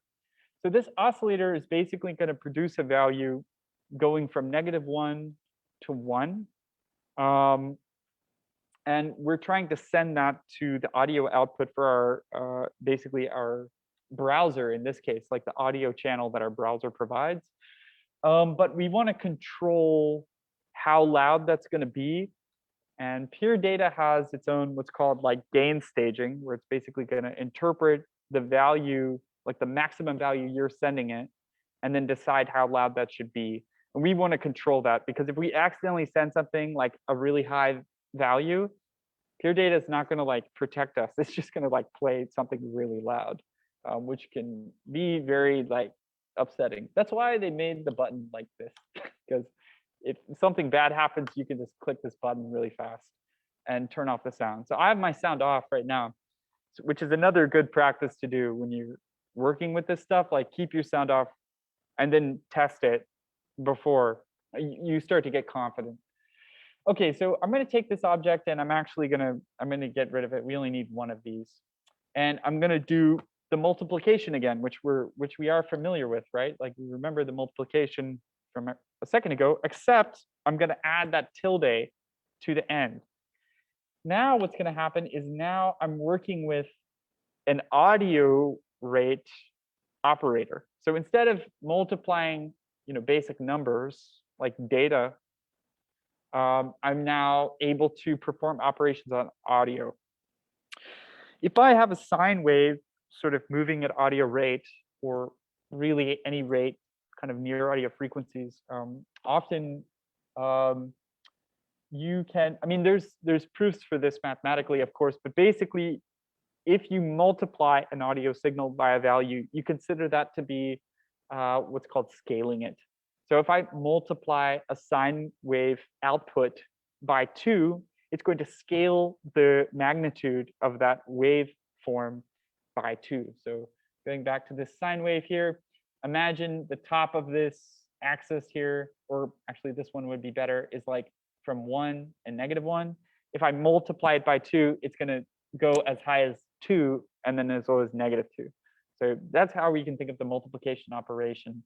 So this oscillator is basically going to produce a value going from -1 to 1. And we're trying to send that to the audio output for our basically our browser in this case, like the audio channel that our browser provides. But we want to control how loud that's going to be. And pure data has its own what's called like gain staging, where it's basically going to interpret the value, like the maximum value you're sending it, and then decide how loud that should be. And we want to control that, because if we accidentally send something like a really high value, pure data is not going to like protect us. It's just going to like play something really loud, which can be very like upsetting. That's why they made the button like this, because if something bad happens, you can just click this button really fast and turn off the sound. So I have my sound off right now, which is another good practice to do when you're working with this stuff. Like keep your sound off and then test it before you start to get confident. Okay, so I'm going to take this object and I'm going to get rid of it. We only need one of these. And I'm going to do the multiplication again, which we are familiar with, right? Like we remember the multiplication from a second ago, except I'm going to add that tilde to the end. Now what's going to happen is now I'm working with an audio rate operator. So instead of multiplying, basic numbers like data, I'm now able to perform operations on audio. If I have a sine wave sort of moving at audio rate, or really any rate kind of near audio frequencies, often you can, there's proofs for this mathematically, of course, but basically, if you multiply an audio signal by a value, you consider that to be what's called scaling it. So if I multiply a sine wave output by 2, it's going to scale the magnitude of that waveform by 2. So going back to this sine wave here, imagine the top of this axis here, or actually this one would be better, is like from 1 and -1. If I multiply it by 2, it's going to go as high as 2 and then as low as -2. So that's how we can think of the multiplication operation.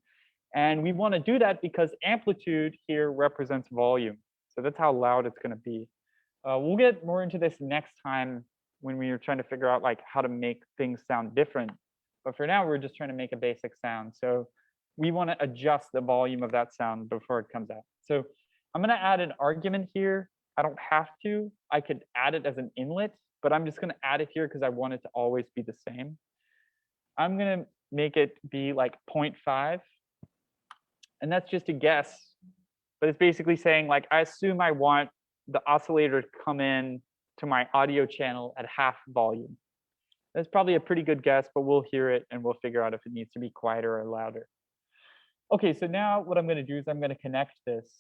And we want to do that because amplitude here represents volume. So that's how loud it's going to be. We'll get more into this next time when we are trying to figure out like how to make things sound different. But for now, we're just trying to make a basic sound. So we want to adjust the volume of that sound before it comes out. So I'm going to add an argument here. I don't have to. I could add it as an inlet, but I'm just going to add it here because I want it to always be the same. I'm going to make it be like 0.5. And that's just a guess, but it's basically saying like, I assume I want the oscillator to come in to my audio channel at half volume. That's probably a pretty good guess, but we'll hear it and we'll figure out if it needs to be quieter or louder. Okay, so now what I'm going to do is I'm going to connect this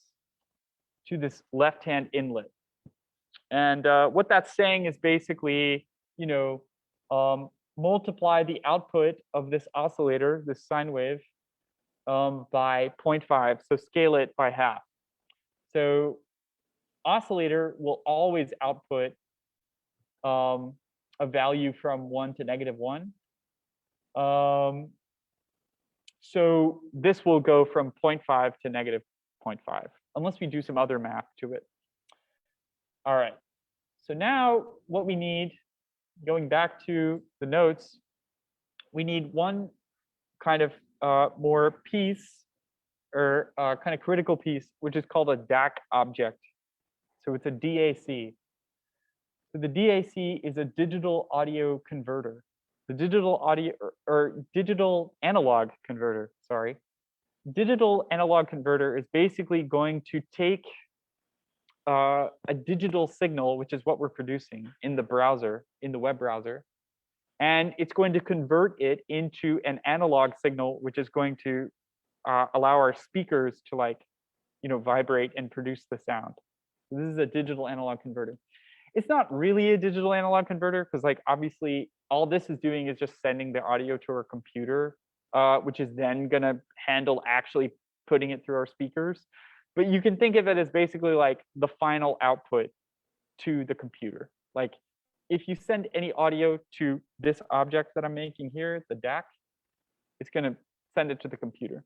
to this left-hand inlet. And what that's saying is basically, you know, multiply the output of this oscillator, this sine wave, by 0.5, so scale it by half. So oscillator will always output a value from 1 to -1. So this will go from 0.5 to -0.5, unless we do some other math to it. All right. So now what we need, going back to the notes, we need one kind of more piece, or kind of critical piece, which is called a DAC object. So it's a DAC. So the DAC is a digital audio converter. The digital audio, or digital analog converter, sorry. Digital analog converter is basically going to take a digital signal, which is what we're producing in the browser, in the web browser, and it's going to convert it into an analog signal, which is going to allow our speakers to, like, you know, vibrate and produce the sound. So this is a digital analog converter. It's not really a digital analog converter because, like, obviously all this is doing is just sending the audio to our computer, which is then going to handle actually putting it through our speakers. But you can think of it as basically like the final output to the computer. Like, if you send any audio to this object that I'm making here, the DAC, it's going to send it to the computer.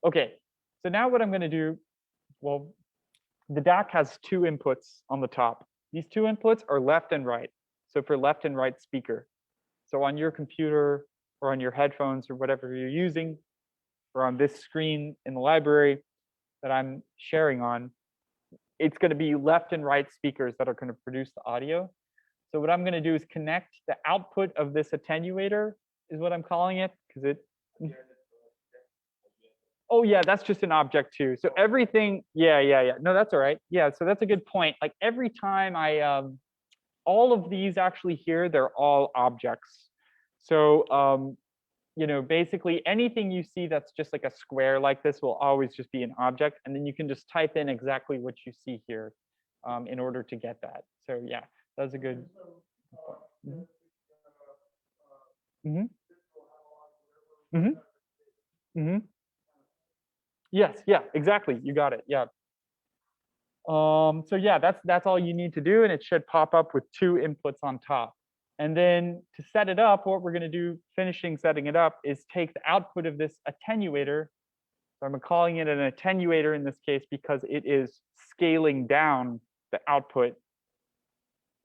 Okay, so now what I'm going to do, well, the DAC has two inputs on the top. These two inputs are left and right. So for left and right speaker. So on your computer or on your headphones or whatever you're using, or on this screen in the library that I'm sharing on, it's going to be left and right speakers that are going to produce the audio. So what I'm going to do is connect the output of this attenuator, is what I'm calling it, because it. Oh yeah, that's just an object too. So everything, yeah. No, that's all right. Yeah, so that's a good point. Like every time I, all of these actually here, they're all objects. So, you know, basically anything you see that's just like a square like this will always just be an object. And then you can just type in exactly what you see here in order to get that. So yeah, that's a good point. Mm-hmm. Mm-hmm. Mm-hmm. Yes, yeah, exactly. You got it. Yeah. So yeah, that's all you need to do, and it should pop up with two inputs on top. And then to set it up, what we're going to do, finishing setting it up, is take the output of this attenuator. So I'm calling it an attenuator in this case because it is scaling down the output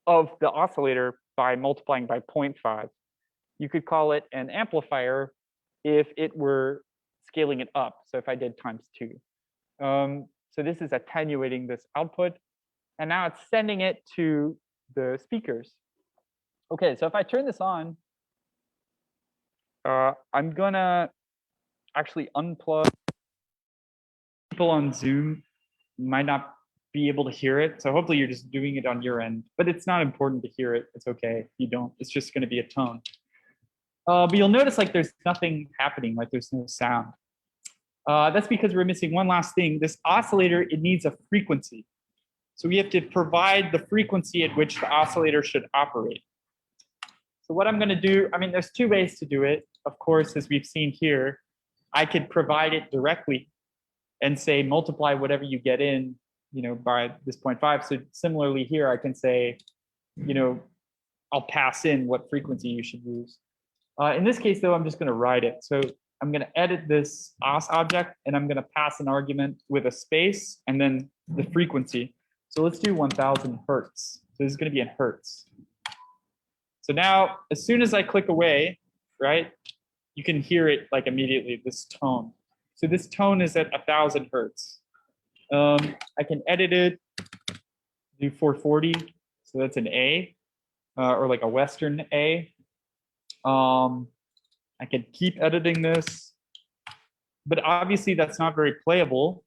of the oscillator by multiplying by 0.5. You could call it an amplifier if it were scaling it up. So if I did ×2. So this is attenuating this output, and now it's sending it to the speakers. Okay, so if I turn this on, I'm gonna actually unplug. People on Zoom might not be able to hear it, so hopefully you're just doing it on your end, but it's not important to hear it. It's okay if you don't. It's just gonna be a tone. But you'll notice like there's nothing happening, like there's no sound. That's because we're missing one last thing. This oscillator, it needs a frequency. So we have to provide the frequency at which the oscillator should operate. So what I'm going to do, I mean, there's two ways to do it. Of course, as we've seen here, I could provide it directly and say multiply whatever you get in, you know, by this 0.5. So similarly here, I can say, you know, I'll pass in what frequency you should use. In this case, though, I'm just going to write it. So I'm going to edit this os object, and I'm going to pass an argument with a space and then the frequency. So let's do 1000 hertz. So this is going to be in hertz. So now, as soon as I click away, right, you can hear it like immediately, this tone. So this tone is at 1000 hertz. I can edit it, do 440. So that's an A, or like a Western A. I can keep editing this, but obviously that's not very playable.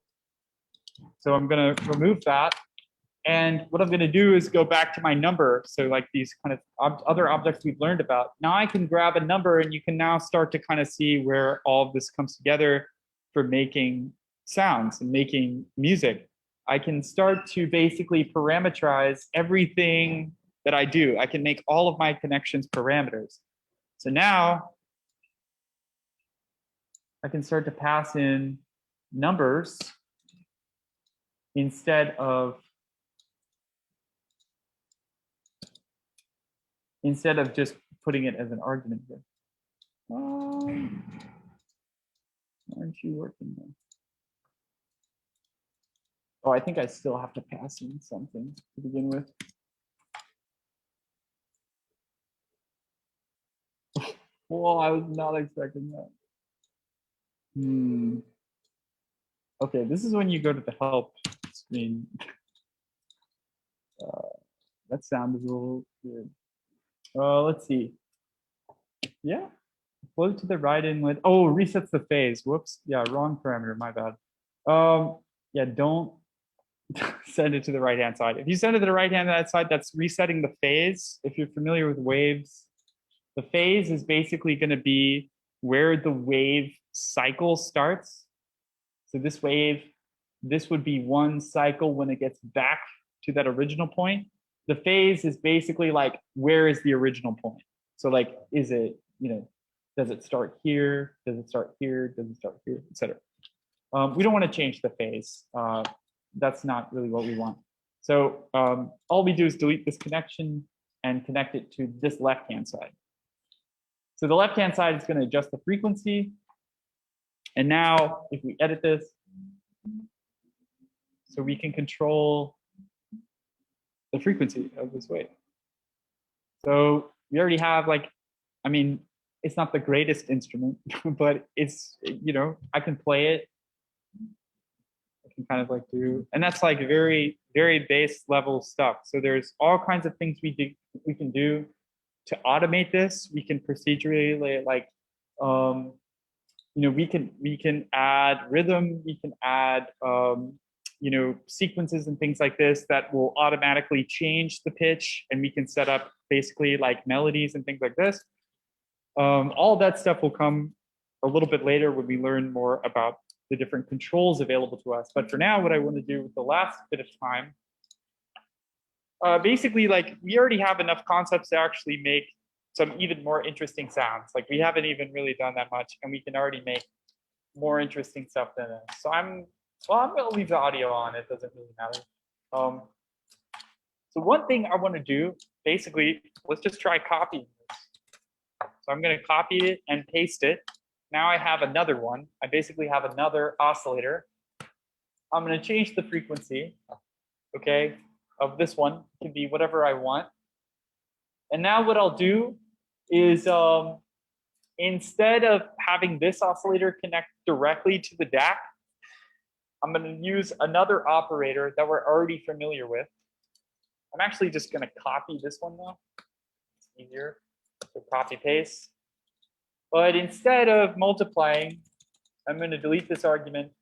So I'm going to remove that. And what I'm going to do is go back to my number. So like these kind of other objects we've learned about. Now I can grab a number and you can now start to kind of see where all of this comes together for making sounds and making music. I can start to basically parameterize everything that I do. I can make all of my connections parameters. So now I can start to pass in numbers instead of just putting it as an argument here. Aren't you working there? Oh, I think I still have to pass in something to begin with. Well, I was not expecting that. Okay, this is when you go to the help screen. That sound is a little weird. Let's see. Yeah, flow to the right inlet. Oh, resets the phase. Whoops. Yeah, wrong parameter. My bad. Yeah, don't send it to the right hand side. If you send it to the right hand side, that's resetting the phase. If you're familiar with waves, the phase is basically going to be where the wave cycle starts. So this wave, this would be one cycle when it gets back to that original point. The phase is basically like, where is the original point? So like, is it, does it start here? Does it start here? Does it start here, etc. We don't want to change the phase. That's not really what we want. So all we do is delete this connection and connect it to this left-hand side. So the left-hand side is going to adjust the frequency. And now if we edit this, so we can control the frequency of this wave. So we already have it's not the greatest instrument, but it's, I can play it. I can kind of do, and that's like very, very base level stuff. So there's all kinds of things we can do to automate this. We can procedurally we can add rhythm, we can add sequences and things like this that will automatically change the pitch, and we can set up basically like melodies and things like this. All of that stuff will come a little bit later when we learn more about the different controls available to us. But for now, what I want to do with the last bit of time, basically we already have enough concepts to actually make some even more interesting sounds. Like we haven't even really done that much, and we can already make more interesting stuff than this. So I'm going to leave the audio on. It doesn't really matter. So one thing I want to do, basically, let's just try copying this. So I'm going to copy it and paste it. Now I have another one. I basically have another oscillator. I'm going to change the frequency, okay, of this one. It can be whatever I want. And now what I'll do is instead of having this oscillator connect directly to the DAC, I'm going to use another operator that we're already familiar with. I'm actually just going to copy this one now. It's easier. So copy paste. But instead of multiplying, I'm going to delete this argument,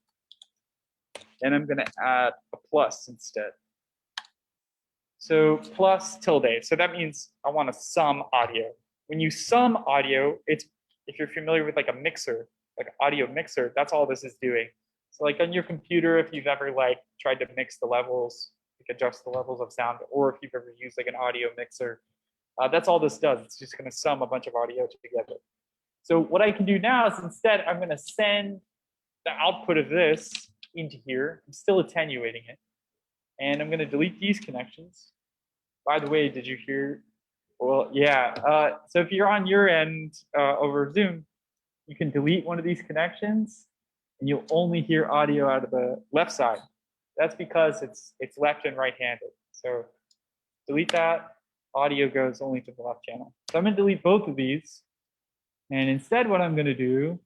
and I'm going to add a plus instead. So plus tilde. So that means I want to sum audio. When you sum audio, it's, if you're familiar with like a mixer, like an audio mixer, that's all this is doing. So like on your computer, if you've ever tried to mix the levels, adjust the levels of sound, or if you've ever used like an audio mixer, that's all this does. It's just going to sum a bunch of audio together. So what I can do now is instead, I'm going to send the output of this into here. I'm still attenuating it. And I'm going to delete these connections. By the way, did you hear? Well, yeah. So if you're on your end over Zoom, you can delete one of these connections, and you'll only hear audio out of the left side. That's because it's left and right-handed. So delete that. Audio goes only to the left channel. So I'm going to delete both of these. And instead, what I'm going to do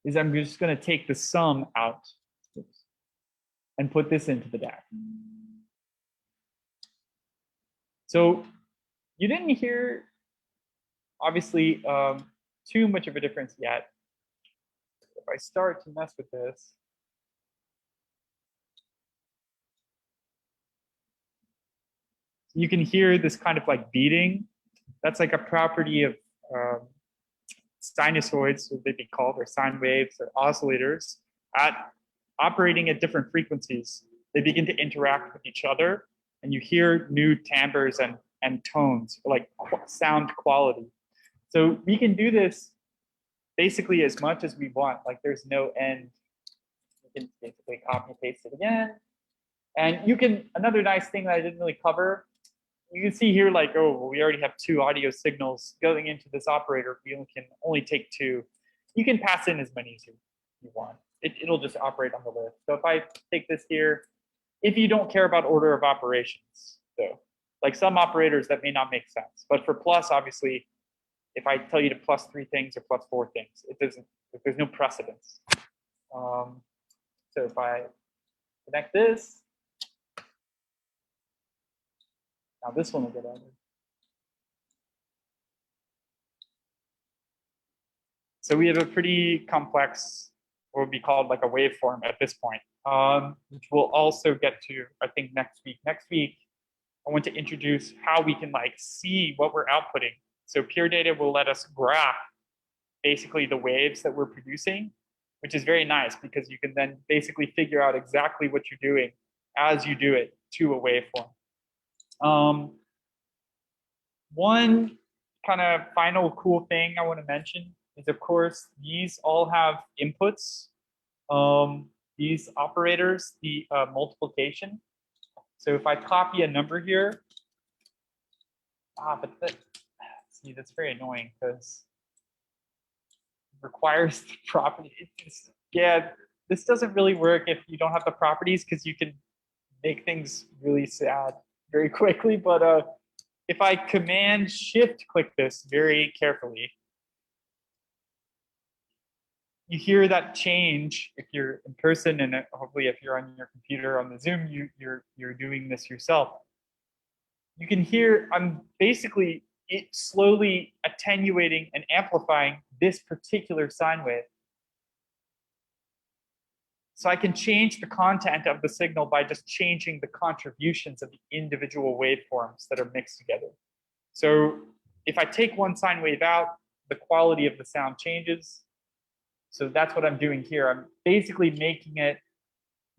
is I'm just going to take the sum out and put this into the DAC. So you didn't hear, obviously, too much of a difference yet. If I start to mess with this, You can hear this kind of like beating. That's like a property of sinusoids, what they'd be called, or sine waves or oscillators, operating at different frequencies. They begin to interact with each other, and you hear new timbres and tones, like sound quality. So we can do this basically as much as we want. Like there's no end. You can basically copy and paste it again. And you can, another nice thing that I didn't really cover, you can see here like, oh, well, we already have 2 audio signals going into this operator. We can only take 2. You can pass in as many as you want. It'll just operate on the list. So if I take this here, if you don't care about order of operations, though, like some operators that may not make sense. But for plus, obviously, if I tell you to plus 3 things or plus 4 things, it doesn't, there's no precedence. So if I connect this, now this one will get added. So we have a pretty complex, what would be called like a waveform at this point, which we'll also get to, I think, next week. Next week, I want to introduce how we can like see what we're outputting. So Pure Data will let us graph basically the waves that we're producing, which is very nice because you can then basically figure out exactly what you're doing as you do it to a waveform. One kind of final cool thing I want to mention is, of course, these all have inputs. These operators, the multiplication. So if I copy a number here, but see, that's very annoying because it requires the property. Yeah, this doesn't really work if you don't have the properties because you can make things really sad very quickly. But if I Command Shift click this very carefully, you hear that change if you're in person, and hopefully if you're on your computer on the Zoom, you're doing this yourself. You can hear I'm basically slowly attenuating and amplifying this particular sine wave. So I can change the content of the signal by just changing the contributions of the individual waveforms that are mixed together. So if I take one sine wave out, the quality of the sound changes. So that's what I'm doing here. I'm basically making it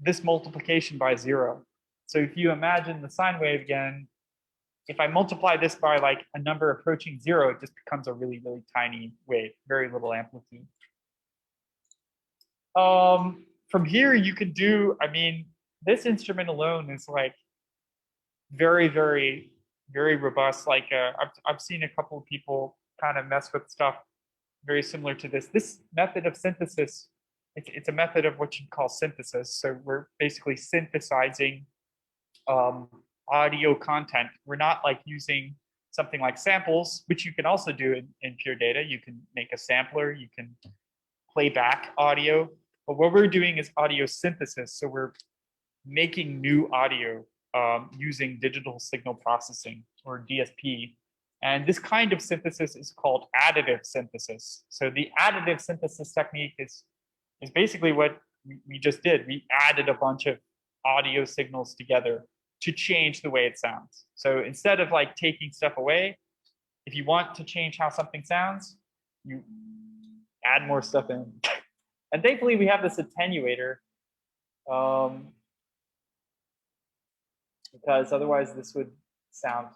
this multiplication by 0. So if you imagine the sine wave again, if I multiply this by like a number approaching 0, it just becomes a really, really tiny wave, very little amplitude. From here, you could do, I mean, this instrument alone is like very, very, very robust. Like I've seen a couple of people kind of mess with stuff very similar to this. This method of synthesis, it's a method of what you'd call synthesis. So we're basically synthesizing audio content. We're not like using something like samples, which you can also do in Pure Data. You can make a sampler, you can play back audio. But what we're doing is audio synthesis. So we're making new audio using digital signal processing, or DSP. And this kind of synthesis is called additive synthesis. So the additive synthesis technique is basically what we just did. We added a bunch of audio signals together to change the way it sounds. So instead of like taking stuff away, if you want to change how something sounds, you add more stuff in. And thankfully we have this attenuator, because otherwise this would sound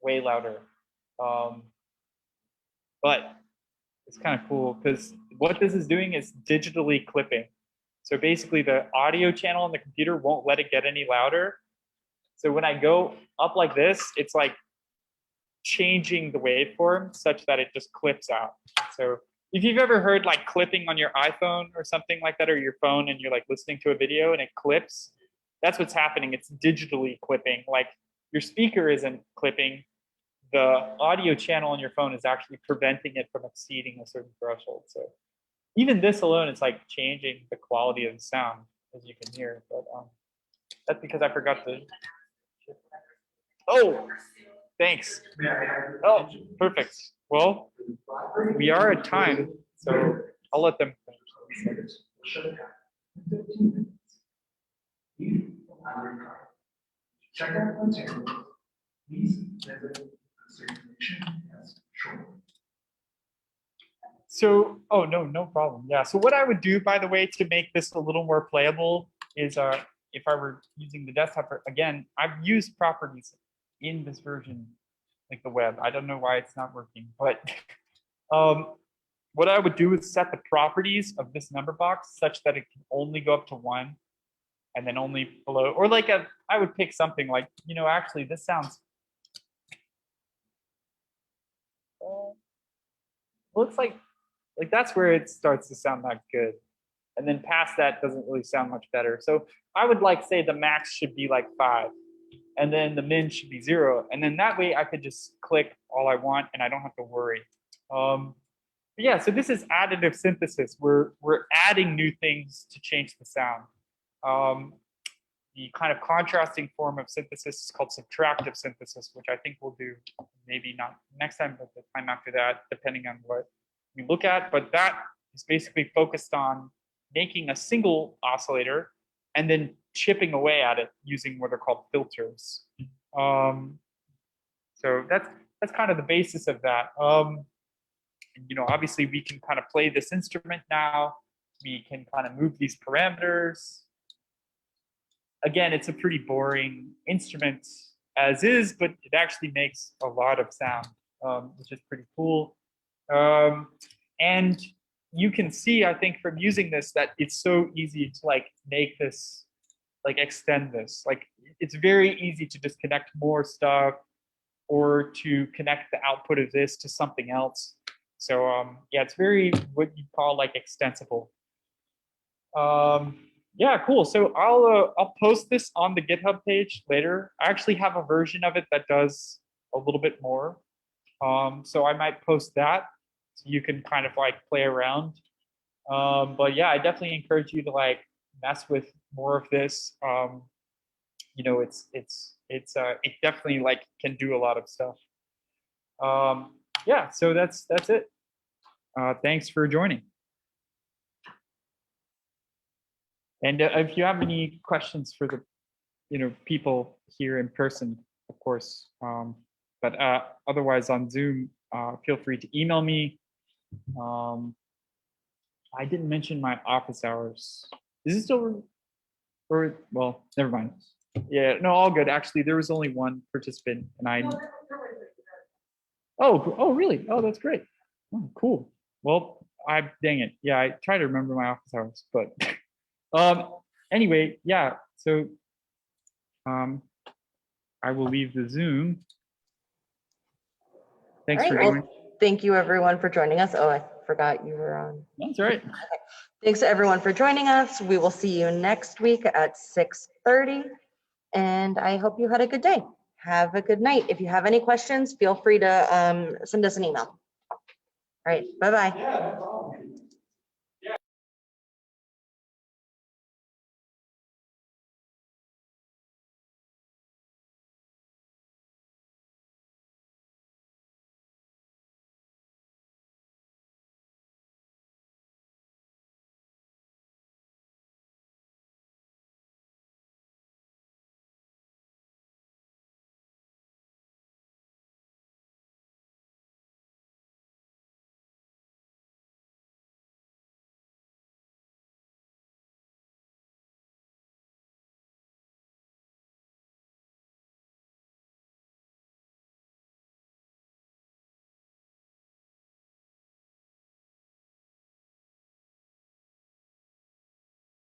way louder. But it's kind of cool because what this is doing is digitally clipping. So basically the audio channel on the computer won't let it get any louder. So when I go up like this, it's like changing the waveform such that it just clips out. So if you've ever heard like clipping on your iPhone or something like that, or your phone, and you're like listening to a video and it clips, that's what's happening. It's digitally clipping. Like your speaker isn't clipping. The audio channel on your phone is actually preventing it from exceeding a certain threshold. So even this alone is like changing the quality of the sound, as you can hear. But that's because I forgot to. Oh, thanks. Oh, perfect. Well, we are at time, so I'll let them finish. Check out Please visit the circulation as shown. So, oh, no problem. Yeah. So what I would do, by the way, to make this a little more playable is if I were using the desktop, again, I've used properties in this version, like the web. I don't know why it's not working, but what I would do is set the properties of this number box such that it can only go up to 1 and then only below, or like I would pick something like, actually this sounds, looks like that's where it starts to sound not good. And then past that doesn't really sound much better. So I would say the max should be like 5 and then the min should be 0. And then that way I could just click all I want and I don't have to worry. Yeah, so this is additive synthesis. We're adding new things to change the sound. The kind of contrasting form of synthesis is called subtractive synthesis, which I think we'll do maybe not next time, but the time after that, depending on what we look at. But that is basically focused on making a single oscillator and then chipping away at it using what are called filters. So that's kind of the basis of that. Obviously we can kind of play this instrument now. We can kind of move these parameters. Again, it's a pretty boring instrument as is, but it actually makes a lot of sound, which is pretty cool. And you can see, I think, from using this that it's so easy to make this, extend this. It's very easy to just connect more stuff or to connect the output of this to something else. So yeah, it's very what you call extensible. Yeah, cool. So I'll post this on the GitHub page later. I actually have a version of it that does a little bit more. So I might post that so you can kind of play around. But yeah, I definitely encourage you to mess with more of this. It definitely can do a lot of stuff. Yeah, so that's it. Thanks for joining. And if you have any questions for the people here in person, of course, but otherwise on Zoom, feel free to email me. I didn't mention my office hours. Is it still, or well, never mind. Yeah, no, all good. Actually, there was only one participant, and I. Oh, really? Oh, that's great. Oh, cool. Well, dang it. Yeah, I try to remember my office hours, but anyway, yeah. So I will leave the Zoom. Thanks for joining. Thank you everyone for joining us. Oh, I forgot you were on. That's all right. Okay. Thanks to everyone for joining us. We will see you next week at 6:30. And I hope you had a good day. Have a good night. If you have any questions, feel free to send us an email. All right, bye-bye. Yeah, no problem.